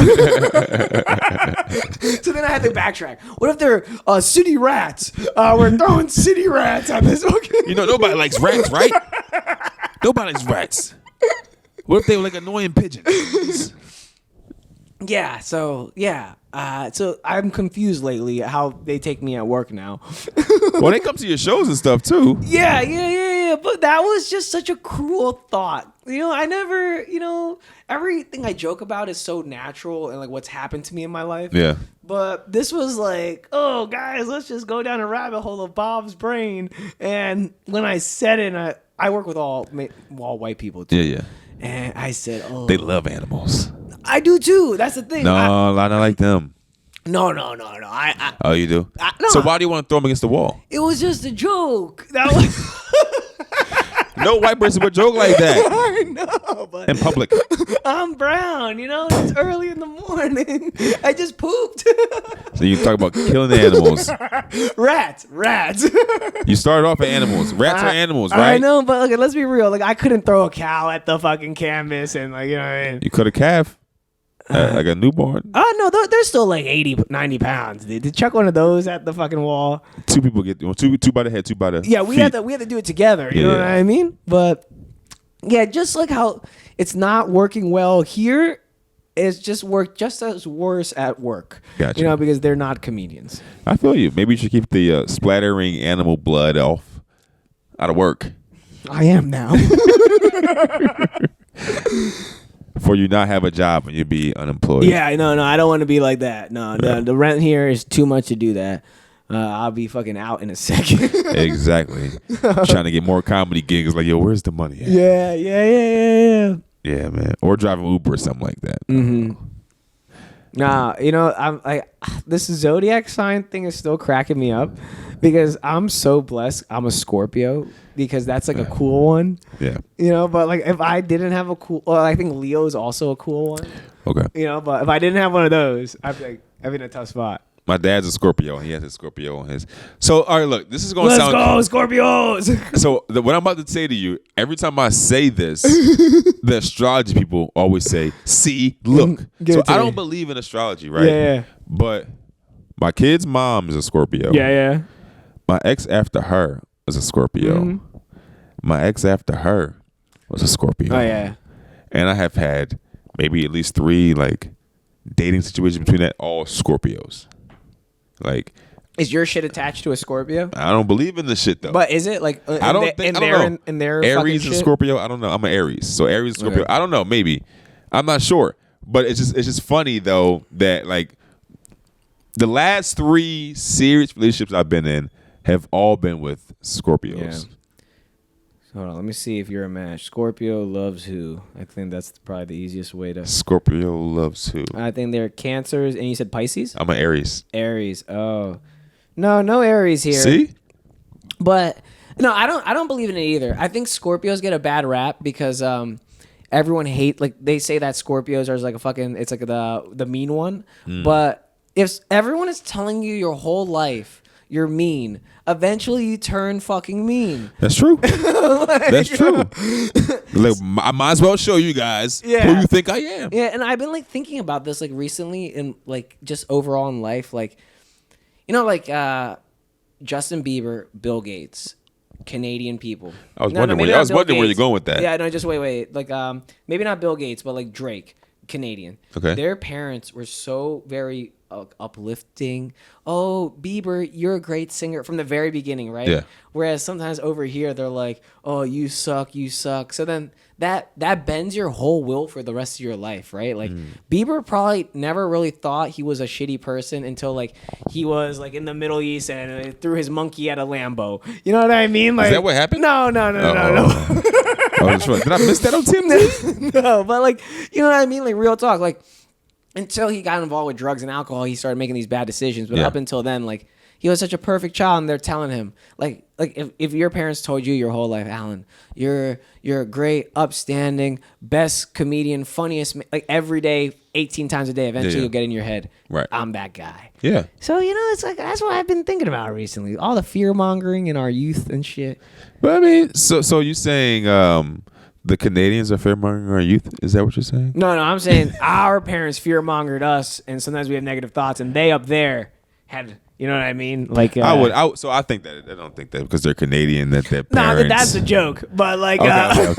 So then I had to backtrack. What if they're city rats? We're throwing city rats at this. Okay. You know, nobody likes rats, right? Nobody likes rats. What if they were like annoying pigeons? Yeah, so I'm confused lately how they take me at work now. Well, they come to your shows and stuff too. Yeah. But that was just such a cruel thought. You know, I never, everything I joke about is so natural and like what's happened to me in my life. Yeah. But this was like, oh, guys, let's just go down a rabbit hole of Bob's brain. And when I said it, and I work with all white people too. Yeah. And I said, oh. They love animals. I do too. That's the thing. No, I don't like them. No. Oh, you do? No. So why do you want to throw them against the wall? It was just a joke. That was... No white person would joke like that. I know, but in public. I'm brown, it's early in the morning. I just pooped. So you talk about killing the animals. Rats. You started off at animals. Rats are animals, right? I know, but look, let's be real. Like, I couldn't throw a cow at the fucking canvas and like, you know what I mean? You could a calf. Like a newborn. Oh, no, they're still like 80, 90 pounds. Dude. Chuck one of those at the fucking wall. Two people get two by the head, two by the we had to do it together. You know what I mean? But yeah, just like how it's not working well here, it's just worked just as worse at work. Gotcha. Because they're not comedians. I feel you. Maybe you should keep the splattering animal blood out of work. I am now. For you not have a job and you be unemployed. Yeah, no, I don't want to be like that. No, the rent here is too much to do that. I'll be fucking out in a second. Exactly. Trying to get more comedy gigs. Like, yo, where's the money at? Yeah. Yeah, man. Or driving Uber or something like that. Mm-hmm. Nah, I'm like, this zodiac sign thing is still cracking me up because I'm so blessed. I'm a Scorpio because that's like a cool one. Yeah. But like if I didn't have a cool, I think Leo is also a cool one. Okay. But if I didn't have one of those, I'd be in a tough spot. My dad's a Scorpio. He has a Scorpio on his. So, all right, look, this is going to sound. Let's go, Scorpios. So, what I'm about to say to you, every time I say this, the astrology people always say, see, look. So, I don't believe in astrology, right? Yeah. But my kid's mom is a Scorpio. Yeah. My ex after her was a Scorpio. Mm-hmm. My ex after her was a Scorpio. Oh, yeah. And I have had maybe at least 3, like, dating situations between that, all Scorpios. Like, is your shit attached to a Scorpio? I don't believe in this shit though. But is it like? I don't know. In their Aries and Scorpio. I don't know. I'm an Aries, so Aries and Scorpio. Okay. I don't know. Maybe I'm not sure. But it's just funny though that like the last 3 serious relationships I've been in have all been with Scorpios. Yeah. Hold on, let me see if you're a match. Scorpio loves who? I think that's probably the easiest way to. Scorpio loves who? I think they're Cancers, and you said Pisces. I'm an Aries. Aries. Oh, no Aries here. See, but no, I don't believe in it either. I think Scorpios get a bad rap because everyone they say that Scorpios are like a fucking. It's like the mean one. But if everyone is telling you your whole life you're mean, eventually you turn fucking mean. That's true. That's true. Like, I might as well show you guys who you think I am. Yeah, and I've been like thinking about this like recently and like just overall in life, like Justin Bieber, Bill Gates, Canadian people. I was wondering where you're going with that. Yeah, no, just wait. Like maybe not Bill Gates, but like Drake, Canadian. Okay. Their parents were so very uplifting. Oh, Bieber, you're a great singer from the very beginning, right? Yeah. Whereas sometimes over here they're like, oh, you suck. So then that bends your whole will for the rest of your life, right? Like Bieber probably never really thought he was a shitty person until like he was like in the Middle East and threw his monkey at a Lambo. You know what I mean? Like, is that what happened? No. Did I miss that on TMZ? No, but like, you know what I mean? Like real talk, like until he got involved with drugs and alcohol, he started making these bad decisions. But up until then, like he was such a perfect child, and they're telling him like if your parents told you your whole life, Alan, you're a great, upstanding, best comedian, funniest, like every day, 18 times a day. Eventually, you'll get in your head, right? I'm that guy. Yeah. So it's like that's what I've been thinking about recently. All the fear mongering in our youth and shit. But I mean, so you saying the Canadians are fear-mongering our youth? Is that what you're saying? No, I'm saying our parents fear-mongered us, and sometimes we have negative thoughts, and they up there had, you know what I mean? Like so I think that I don't think that because they're Canadian that their parents. No, that's a joke. But like, okay.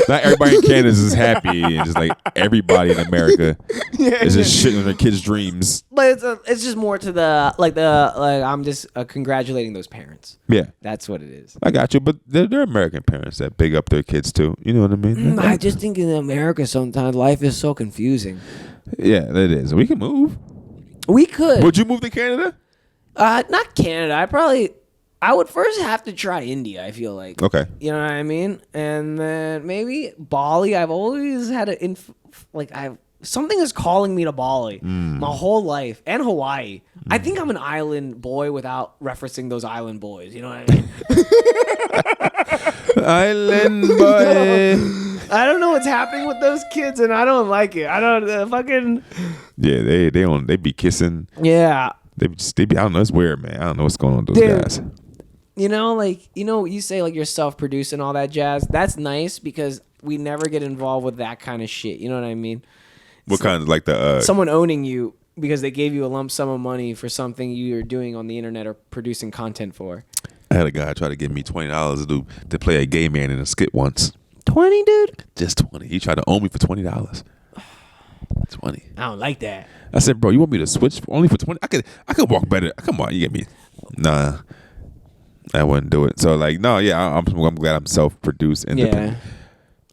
Not everybody in Canada is happy, and just like everybody in America is just shitting on their kids' dreams. But it's just more to the I'm just congratulating those parents. Yeah, that's what it is. I got you, but they're American parents that big up their kids too. You know what I mean? I just think in America sometimes life is so confusing. Yeah, it is. We can move. We could. Would you move to Canada? Not Canada. I would first have to try India, I feel like. Okay. You know what I mean? And then maybe Bali. I've always had something is calling me to Bali my whole life, and Hawaii. I think I'm an island boy without referencing those island boys. You know what I mean? Island boy. I don't know what's happening with those kids, and I don't like it. I don't fucking. Yeah, they be kissing. Yeah. They be. I don't know. It's weird, man. I don't know what's going on with those guys. You say like you're self-producing all that jazz. That's nice because we never get involved with that kind of shit. You know what I mean? What kind of like the someone owning you because they gave you a lump sum of money for something you're doing on the internet or producing content for. I had a guy try to give me $20 to play a gay man in a skit once. 20, dude? Just 20. He tried to own me for $20. 20. I don't like that. I said, bro, you want me to switch only for 20? I could walk better. Come on, you get me. Nah. I wouldn't do it. So like, no, yeah, I'm glad I'm self-produced. Yeah.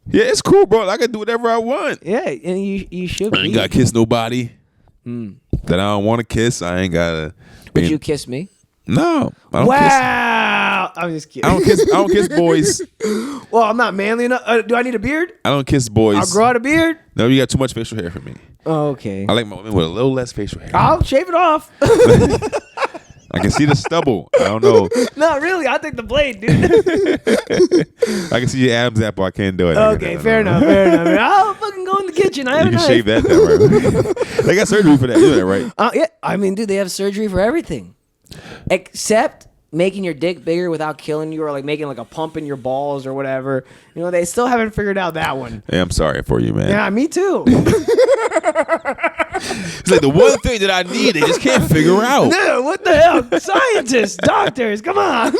Yeah, it's cool, bro. I can do whatever I want. Yeah, and you should. I ain't gotta kiss nobody that I don't want to kiss. I ain't gotta. Would you kiss me? No, I don't wow, I'm just kidding. I don't kiss boys. Well, I'm not manly enough. Do I need a beard? I don't kiss boys. I'll grow out a beard. No, you got too much facial hair for me. Oh, okay. I like my women with a little less facial hair. I'll shave it off. I can see the stubble. I don't know. No, really, I'll take the blade, dude. I can see your Adam's apple. I can't do it. Okay, fair enough. I'll fucking go in the kitchen. I have You a can knife. shave that down, right? They got surgery for that. You know that, right? Yeah, I mean, dude, they have surgery for everything, except making your dick bigger without killing you, or like making like a pump in your balls or whatever. You know, they still haven't figured out that one. Hey, I'm sorry for you, man. Yeah, me too. It's like the one thing that I need, they just can't figure out. No, what the hell? Scientists, doctors, come on.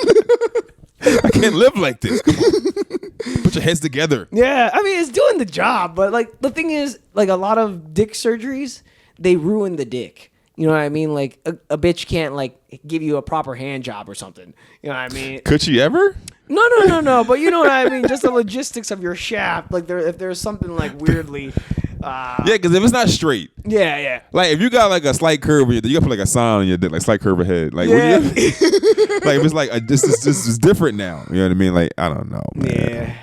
I can't live like this. Come on. Put your heads together. Yeah, I mean, it's doing the job, but like the thing is, like a lot of dick surgeries, they ruin the dick. You know what I mean? Like a bitch can't like give you a proper hand job or something. You know what I mean? Could she ever? No. But you know what I mean? Just the logistics of your shaft. Like if there's something like weirdly. Yeah, because if it's not straight. Yeah. Like if you got like a slight curve, you gotta put like a sign on your dick, like slight curve ahead. Like, Yeah. like if it's like this is different now. You know what I mean? Like I don't know, man. Yeah.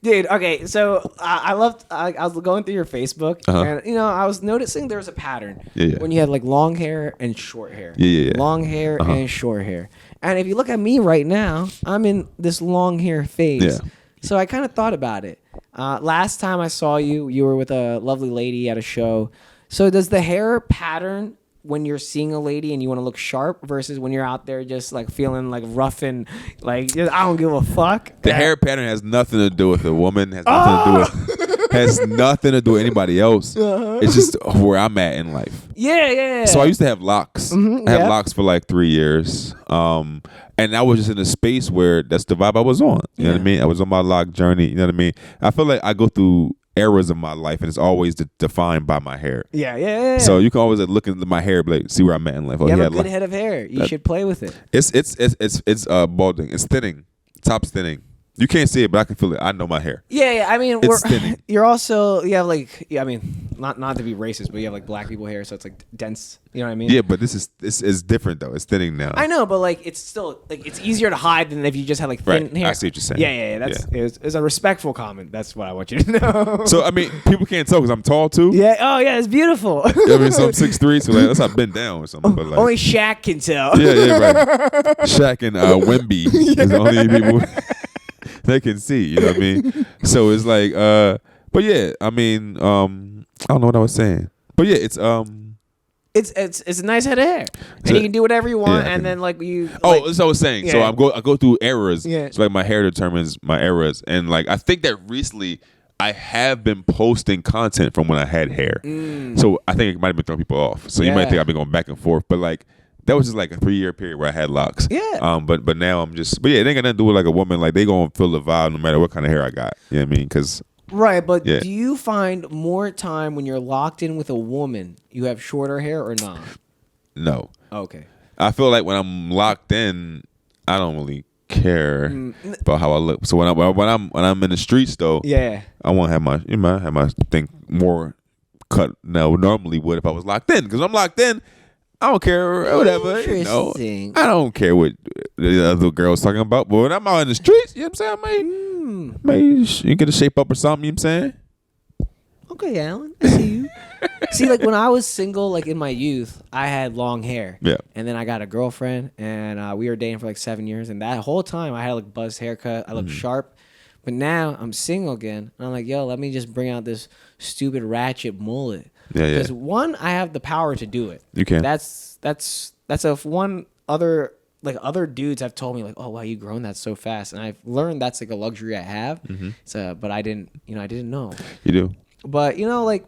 Dude, okay, so I was going through your Facebook, and you know I was noticing there was a pattern when you had like long hair and short hair. Yeah. Long hair and short hair. And if you look at me right now, I'm in this long hair phase. Yeah. So I kind of thought about it. Last time I saw you, you were with a lovely lady at a show. So does the hair pattern when you're seeing a lady and you want to look sharp versus when you're out there just like feeling like rough and like just, I don't give a fuck? The hair pattern has nothing to do with a woman. Has nothing to do with anybody else. It's just where I'm at in life. Yeah. So I used to have locks. I had locks for like 3 years. And I was just in a space where that's the vibe I was on. You know what I mean? I was on my lock journey. You know what I mean? I feel like I go through eras of my life and it's always defined by my hair. Yeah. So you can always like, look at my hair, like see where I'm at in life. You have a good head of hair. You should play with it. It's balding. It's thinning. Top's thinning. You can't see it, but I can feel it. I know my hair. Yeah. I mean, It's thinning. you're also you have like I mean, not to be racist, but you have like black people hair, so it's like dense. You know what I mean? Yeah, but this is different though. It's thinning now. I know, but like it's still like it's easier to hide than if you just had like thin hair. I see what you're saying. Yeah. That's it's a respectful comment. That's what I want you to know. So I mean, people can't tell because I'm tall too. Yeah. Oh yeah, it's beautiful. You know what I mean, so I'm 6'3", so like, that's not bent down or something. But like, Only Shaq can tell. yeah, right. Shaq and Wemby is the only people they can see. You know what I mean? So it's like, but yeah, I mean, I don't know what I was saying, but yeah, it's It's a nice head of hair, and you can do whatever you want, and then like you. That's what I was saying. Yeah. So I go through eras. Yeah. So like my hair determines my eras, and like I think that recently I have been posting content from when I had hair. So I think it might have been throwing people off. So you might think I've been going back and forth, but like that was just like a 3-year period where I had locks. Yeah. But now I'm just. But yeah, it ain't got nothing to do with like a woman. Like they gonna feel the vibe no matter what kind of hair I got. You know what I mean? Because. Right, but do you find more time when you're locked in with a woman, you have shorter hair or not? No. Okay. I feel like when I'm locked in, I don't really care about how I look. So when I'm in the streets though, I want to have my thing more cut now normally would if I was locked in, because I'm locked in. I don't care or whatever. You know, I don't care what the other girl's talking about. But when I'm out in the streets, you know what I'm saying? Maybe you get a shape up or something. You know what I'm saying? Okay, Alan, I see you. See, like when I was single, like in my youth, I had long hair. Yeah. And then I got a girlfriend, and we were dating for like 7 years. And that whole time, I had like buzzed haircut. I looked sharp. But now I'm single again, and I'm like, yo, let me just bring out this stupid ratchet mullet. Yeah. Because one, I have the power to do it. You can. That's if one other other dudes have told me like, oh wow, you grown that so fast, and I've learned that's like a luxury I have. So, but I didn't know. You do. But like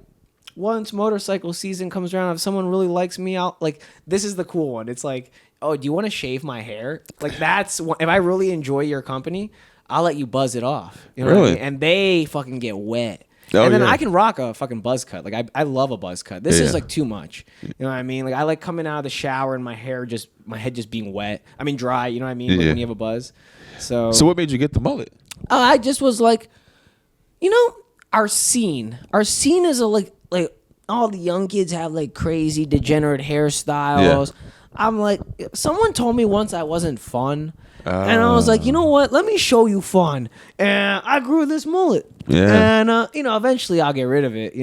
once motorcycle season comes around, if someone really likes me out, like this is the cool one. It's like, oh, do you want to shave my hair? Like that's if I really enjoy your company, I'll let you buzz it off. You know what I mean? And they fucking get wet. And then I can rock a fucking buzz cut. Like I love a buzz cut. This is like too much. You know what I mean? Like I like coming out of the shower and my head just being wet. I mean dry. You know what I mean? Like when you have a buzz. So what made you get the mullet? I just was like, our scene is like all the young kids have like crazy degenerate hairstyles. Yeah. I'm like, someone told me once I wasn't fun. And I was like, you know what? Let me show you fun. And I grew this mullet. Yeah. And eventually I'll get rid of it.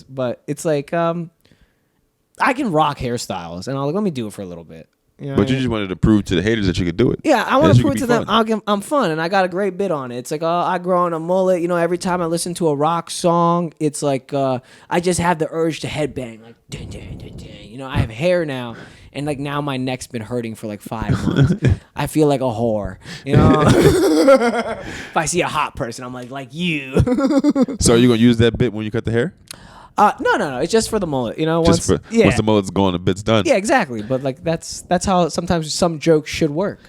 But it's like I can rock hairstyles, and I'm like, let me do it for a little bit. You know but you just wanted to prove to the haters that you could do it. Yeah, I want to prove to them fun. I'm fun, and I got a great bit on it. It's like, I grow on a mullet. You know, every time I listen to a rock song, it's like I just have the urge to headbang, like, dun, dun, dun, dun. You know, I have hair now, and like now my neck's been hurting for like 5 months. I feel like a whore. You know, if I see a hot person, I'm like you. So are you gonna use that bit when you cut the hair? No. It's just for the mullet. You know, once Once the mullet's gone, the bit's done. Yeah, exactly. But like that's how sometimes some jokes should work.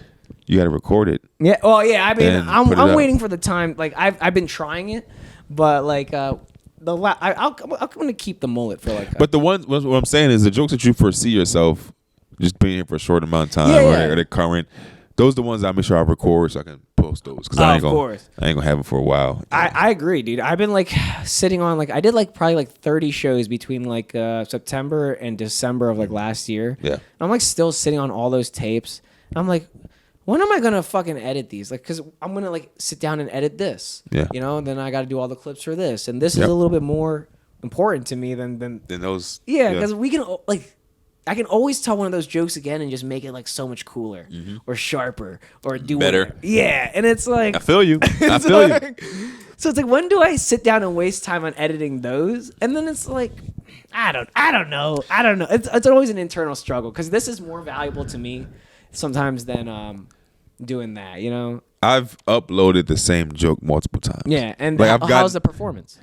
You got to record it. Yeah. Well, yeah. I mean, I'm waiting for the time. Like I've been trying it, but like I'm gonna keep the mullet for like. But the ones what I'm saying is the jokes that you foresee yourself just being here for a short amount of time or they're current. Those are the ones I make sure I record so I can post those because I ain't gonna have them for a while. I agree, dude. I've been like sitting on like I did like probably like 30 shows between like September and December of like last year. Yeah, and I'm like still sitting on all those tapes. And I'm like, when am I gonna fucking edit these? Like, cause I'm gonna like sit down and edit this. Yeah, you know. Then I got to do all the clips for this, and this is a little bit more important to me than those. Yeah, because we can like. I can always tell one of those jokes again and just make it like so much cooler or sharper or do better. Yeah, and it's like I feel you. I feel you. So it's like, when do I sit down and waste time on editing those? And then it's like, I don't know. It's always an internal struggle because this is more valuable to me sometimes than doing that. You know, I've uploaded the same joke multiple times. Yeah, and like how's the performance?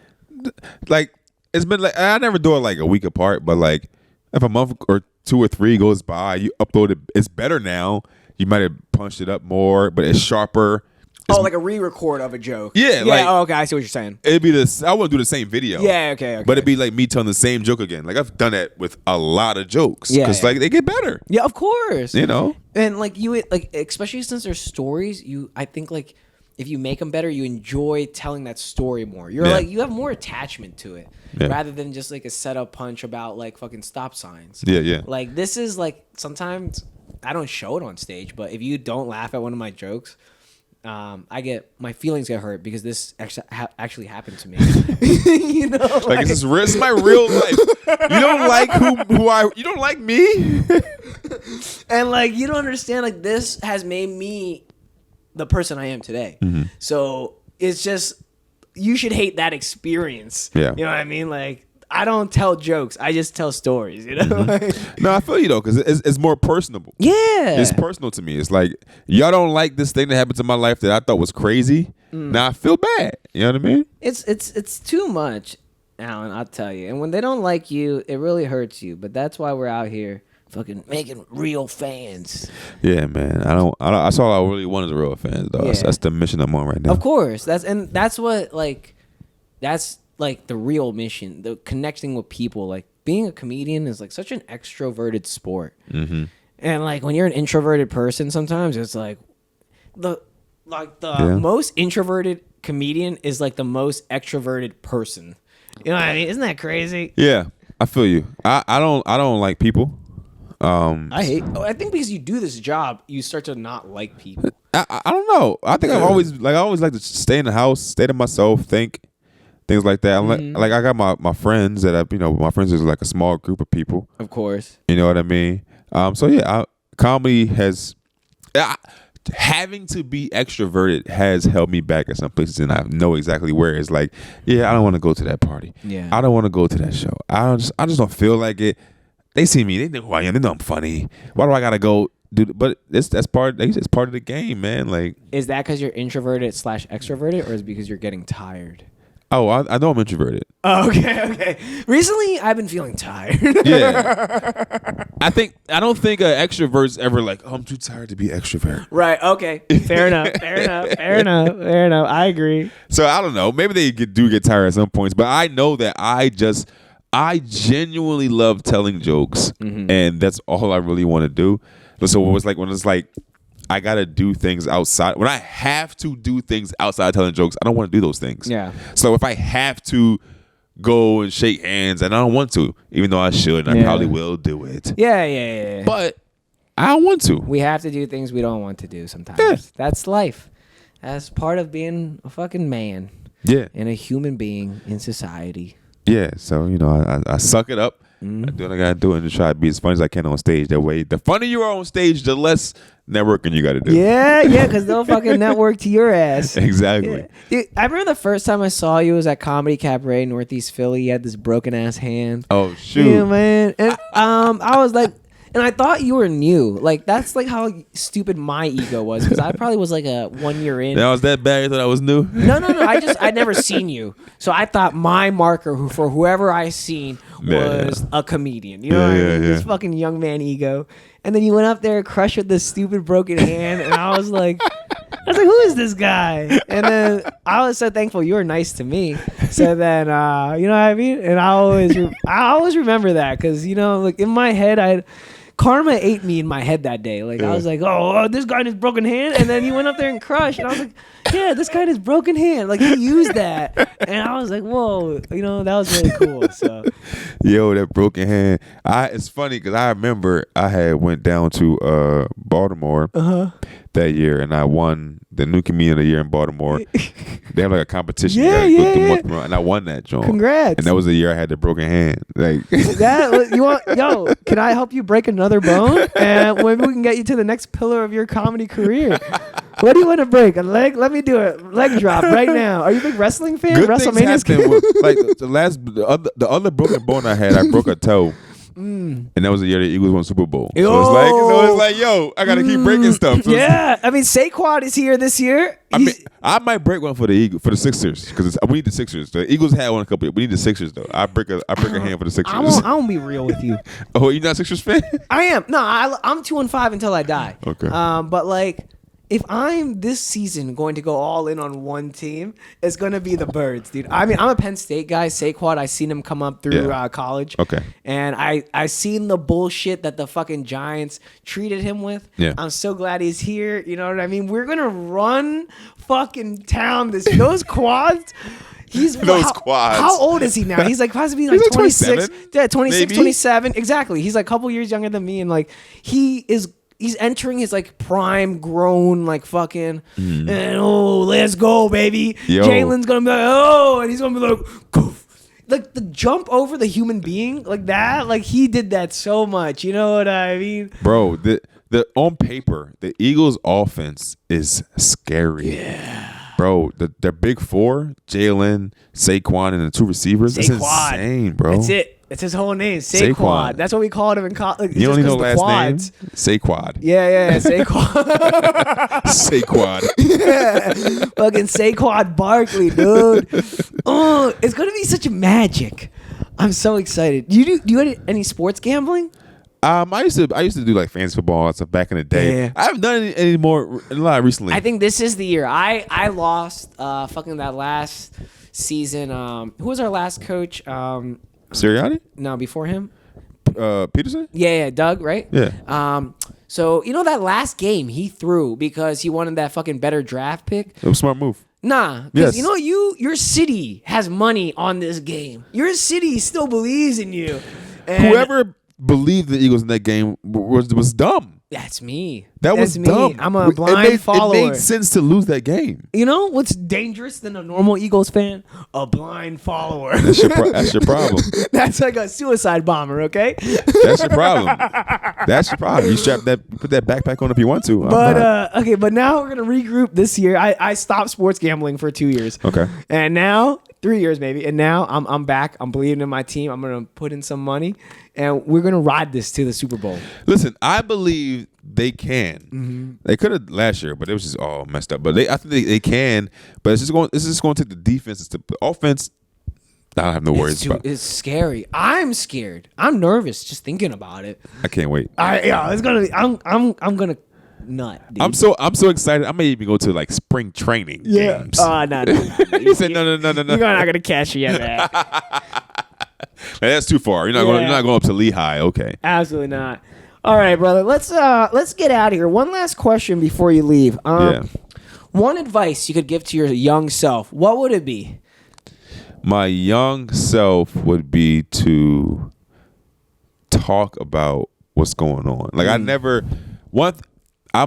Like it's been like I never do it like a week apart, but like if a month or 2 or 3 goes by, you upload it. It's better now. You might have punched it up more, but it's sharper. It's like a re-record of a joke. Yeah. Like, okay. I see what you're saying. It'd be this. I wouldn't do the same video. Yeah. Okay. But it'd be like me telling the same joke again. Like I've done that with a lot of jokes. Yeah. Because like they get better. Yeah, of course. You know. And like especially since they're stories, I think like if you make them better, you enjoy telling that story more. You're like you have more attachment to it rather than just like a setup punch about like fucking stop signs. Yeah. Like this is like sometimes I don't show it on stage, but if you don't laugh at one of my jokes, my feelings get hurt because this actually happened to me. You know, like this is my real life. You don't like you don't like me, and like you don't understand. Like this has made me the person I am today. Mm-hmm. So it's just you should hate that experience. Yeah, you know what I mean. Like I don't tell jokes. I just tell stories. You know. Mm-hmm. No, I feel you though because it's more personable. Yeah, it's personal to me. It's like y'all don't like this thing that happened to my life that I thought was crazy. Now I feel bad. You know what I mean? It's too much, Alan. I'll tell you. And when they don't like you, it really hurts you. But that's why we're out here fucking making real fans. Yeah, man. That's all I really want is real fans, though. Yeah. That's the mission I'm on right now. Of course. That's like the real mission. The connecting with people. Like being a comedian is like such an extroverted sport. Mm-hmm. And like when you're an introverted person, sometimes it's like the most introverted comedian is like the most extroverted person. You know what I mean? Isn't that crazy? Yeah, I feel you. I don't like people. I think because you do this job, you start to not like people. I don't know. I think I always like to stay in the house, stay to myself, think things like that. Mm-hmm. Like I got my friends that my friends is like a small group of people. Of course. You know what I mean? So yeah, comedy has having to be extroverted has held me back at some places, and I know exactly where. It's like, yeah, I don't want to go to that party. Yeah, I don't want to go to that show. I just don't feel like it. They see me, they know who I am. They know I'm funny. Why do I gotta go? But that's part. It's part of the game, man. Like, is that because you're introverted / extroverted, or is it because you're getting tired? Oh, I know I'm introverted. Oh, okay. Recently, I've been feeling tired. Yeah. I don't think an extrovert's ever like, oh, I'm too tired to be extrovert. Right. Okay. Fair enough. I agree. So I don't know. Maybe they do get tired at some points, but I know that I genuinely love telling jokes, and that's all I really want to do. So when it's like I gotta do things outside. When I have to do things outside telling jokes, I don't want to do those things. Yeah. So if I have to go and shake hands, and I don't want to, even though I should, and I probably will do it. Yeah. But I don't want to. We have to do things we don't want to do sometimes. Yeah. That's life. That's part of being a fucking man. Yeah. And a human being in society. Yeah. So I suck it up. I do what I gotta do and just try to be as funny as I can on stage. That way, the funnier you are on stage, the less networking you got to do. Yeah, because they'll fucking network to your ass. Exactly. Yeah. Dude, I remember the first time I saw you was at Comedy Cabaret, Northeast Philly. You had this broken ass hand. Oh shoot. Yeah, man. And I was like, and I thought you were new. Like that's like how stupid my ego was because I probably was like a 1 year in. That was that bad. You thought I was new? No. I'd never seen you, so I thought my marker for whoever I seen was a comedian. You know what I mean? This fucking young man ego. And then you went up there and crushed with this stupid broken hand, and I was like, who is this guy? And then I was so thankful you were nice to me. So then, you know what I mean? And I always remember that because, you know, like in my head, karma ate me in my head that day. Like I was like, oh, this guy has broken hand, and then he went up there and crushed, and I was like, yeah, this guy has broken hand. Like he used that, and I was like, whoa, you know, that was really cool. So, yo, that broken hand. It's funny because I remember I had went down to Baltimore that year, and I won the new comedian of the year in Baltimore. They have like a competition. And I won that joint. Congrats! And that was the year I had the broken hand. Like can I help you break another bone, and maybe we can get you to the next pillar of your comedy career? What do you want to break? A leg? Let me do it. Leg drop right now. Are you a big wrestling fan? Good WrestleMania's things happen with, like the other broken bone I had. I broke a toe. And that was the year the Eagles won Super Bowl. So it's like, yo, I gotta keep breaking stuff. So yeah, I mean, Saquon is here this year. I might break one for the Sixers because we need the Sixers. The Eagles had one a couple. We need the Sixers though. I break a hand for the Sixers. I won't be real with you. Oh, you're not a Sixers fan? I am. No, I'm 2-5 until I die. Okay. But like, if I'm this season going to go all in on one team, it's going to be the Birds, dude. I mean, I'm a Penn State guy. Saquon, I seen him come up through college. Okay. And I seen the bullshit that the fucking Giants treated him with. Yeah. I'm so glad he's here. You know what I mean? We're going to run fucking town. Those quads. Quads. How old is he now? He's like possibly like 26. Yeah, 26, maybe? 27. Exactly. He's like a couple years younger than me. And like, he's entering his like prime grown like fucking and let's go baby. Jalen's gonna be like and he's gonna be like goof. Like the jump over the human being like that, like he did that so much. You know what I mean, bro? The on paper the Eagles offense is scary. Yeah. Bro, the big four, Jalen, Saquon, and the two receivers. That's insane, bro. That's it. It's his whole name, Saquon. That's what we called him in college. You don't even know last name? Saquon. Yeah, Saquon. Saquon. Yeah, fucking Saquon Barkley, dude. Oh, it's gonna be such magic. I'm so excited. Do you do any sports gambling? I used to do like fantasy football and stuff back in the day. Yeah. I haven't done it anymore a lot recently. I think this is the year. I lost fucking that last season. Who was our last coach? Sirianni? No, before him. Peterson? Yeah, Doug, right? Yeah. So you know that last game he threw because he wanted that fucking better draft pick. It was a smart move. Nah, because you know your city has money on this game. Your city still believes in you. And whoever believed the Eagles in that game was dumb. That's me. That was me. dumb. I'm a blind follower. It made sense to lose that game. You know what's dangerous than a normal Eagles fan? A blind follower. That's your problem. That's like a suicide bomber, okay? That's your problem. That's your problem. You put that backpack on if you want to. But now we're gonna regroup this year. I stopped sports gambling for 2 years. Okay. And now 3 years maybe. And now I'm back. I'm believing in my team. I'm gonna put in some money, and we're gonna ride this to the Super Bowl. Listen, I believe they can. Mm-hmm. They could have last year, but it was just all messed up. But I think they can. But it's just going to take the defense. The offense, I have no worries about. It's scary. I'm scared. I'm nervous just thinking about it. I can't wait. It's gonna be. I'm gonna nut. Dude. I'm so excited. I may even go to like spring training games. No. He said no. You're not gonna catch me at that. That's too far. You're not going up to Lehigh. Okay. Absolutely not. All right, brother. Let's get out of here. One last question before you leave. One advice you could give to your young self. What would it be? My young self would be to talk about what's going on. Like I'm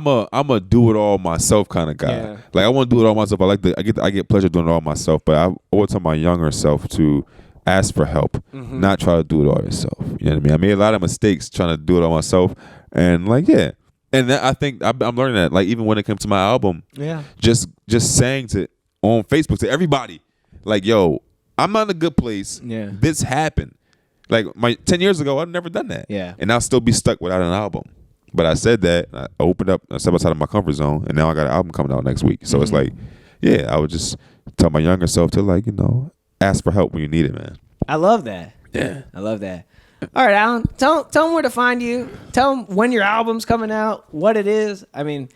a do it all myself kind of guy. Yeah. Like I want to do it all myself. I get pleasure doing it all myself. But I would tell my younger self to ask for help, not try to do it all yourself. You know what I mean? I made a lot of mistakes trying to do it all myself, and like, yeah. And I think I'm learning that. Like, even when it comes to my album, just saying to on Facebook to everybody, like, yo, I'm not in a good place. Yeah. This happened. Like 10 years ago, I'd never done that. Yeah. And I'll still be stuck without an album. But I said that, I opened up, I stepped outside of my comfort zone, and now I got an album coming out next week. So it's like, yeah, I would just tell my younger self to, like, ask for help when you need it, man. I love that. Yeah. I love that. All right, Alan, tell them where to find you. Tell them when your album's coming out, what it is. I mean,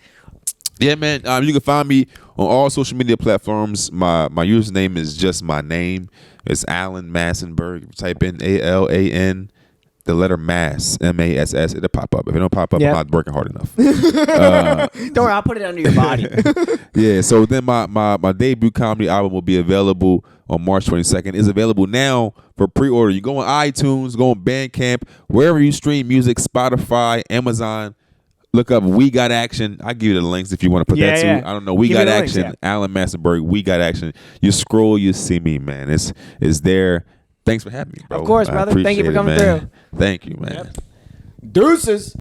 yeah, man. You can find me on all social media platforms. My username is just my name. It's Alan Massenburg. Type in ALAN, the letter Mass, MASS. It'll pop up. If it don't pop up, I'm not working hard enough. Don't worry, I'll put it under your body. Yeah. So then my debut comedy album will be available on March 22nd. It's available now for pre-order. You go on iTunes, go on Bandcamp, wherever you stream music, Spotify, Amazon. Look up We Got Action. I'll give you the links if you want to put that too. I don't know. We Got Action. Links, Alan Massenburg. We Got Action. You scroll, you see me, man. It's there. Thanks for having me, bro. Of course, brother. Thank you for coming through. Thank you, man. Deuces.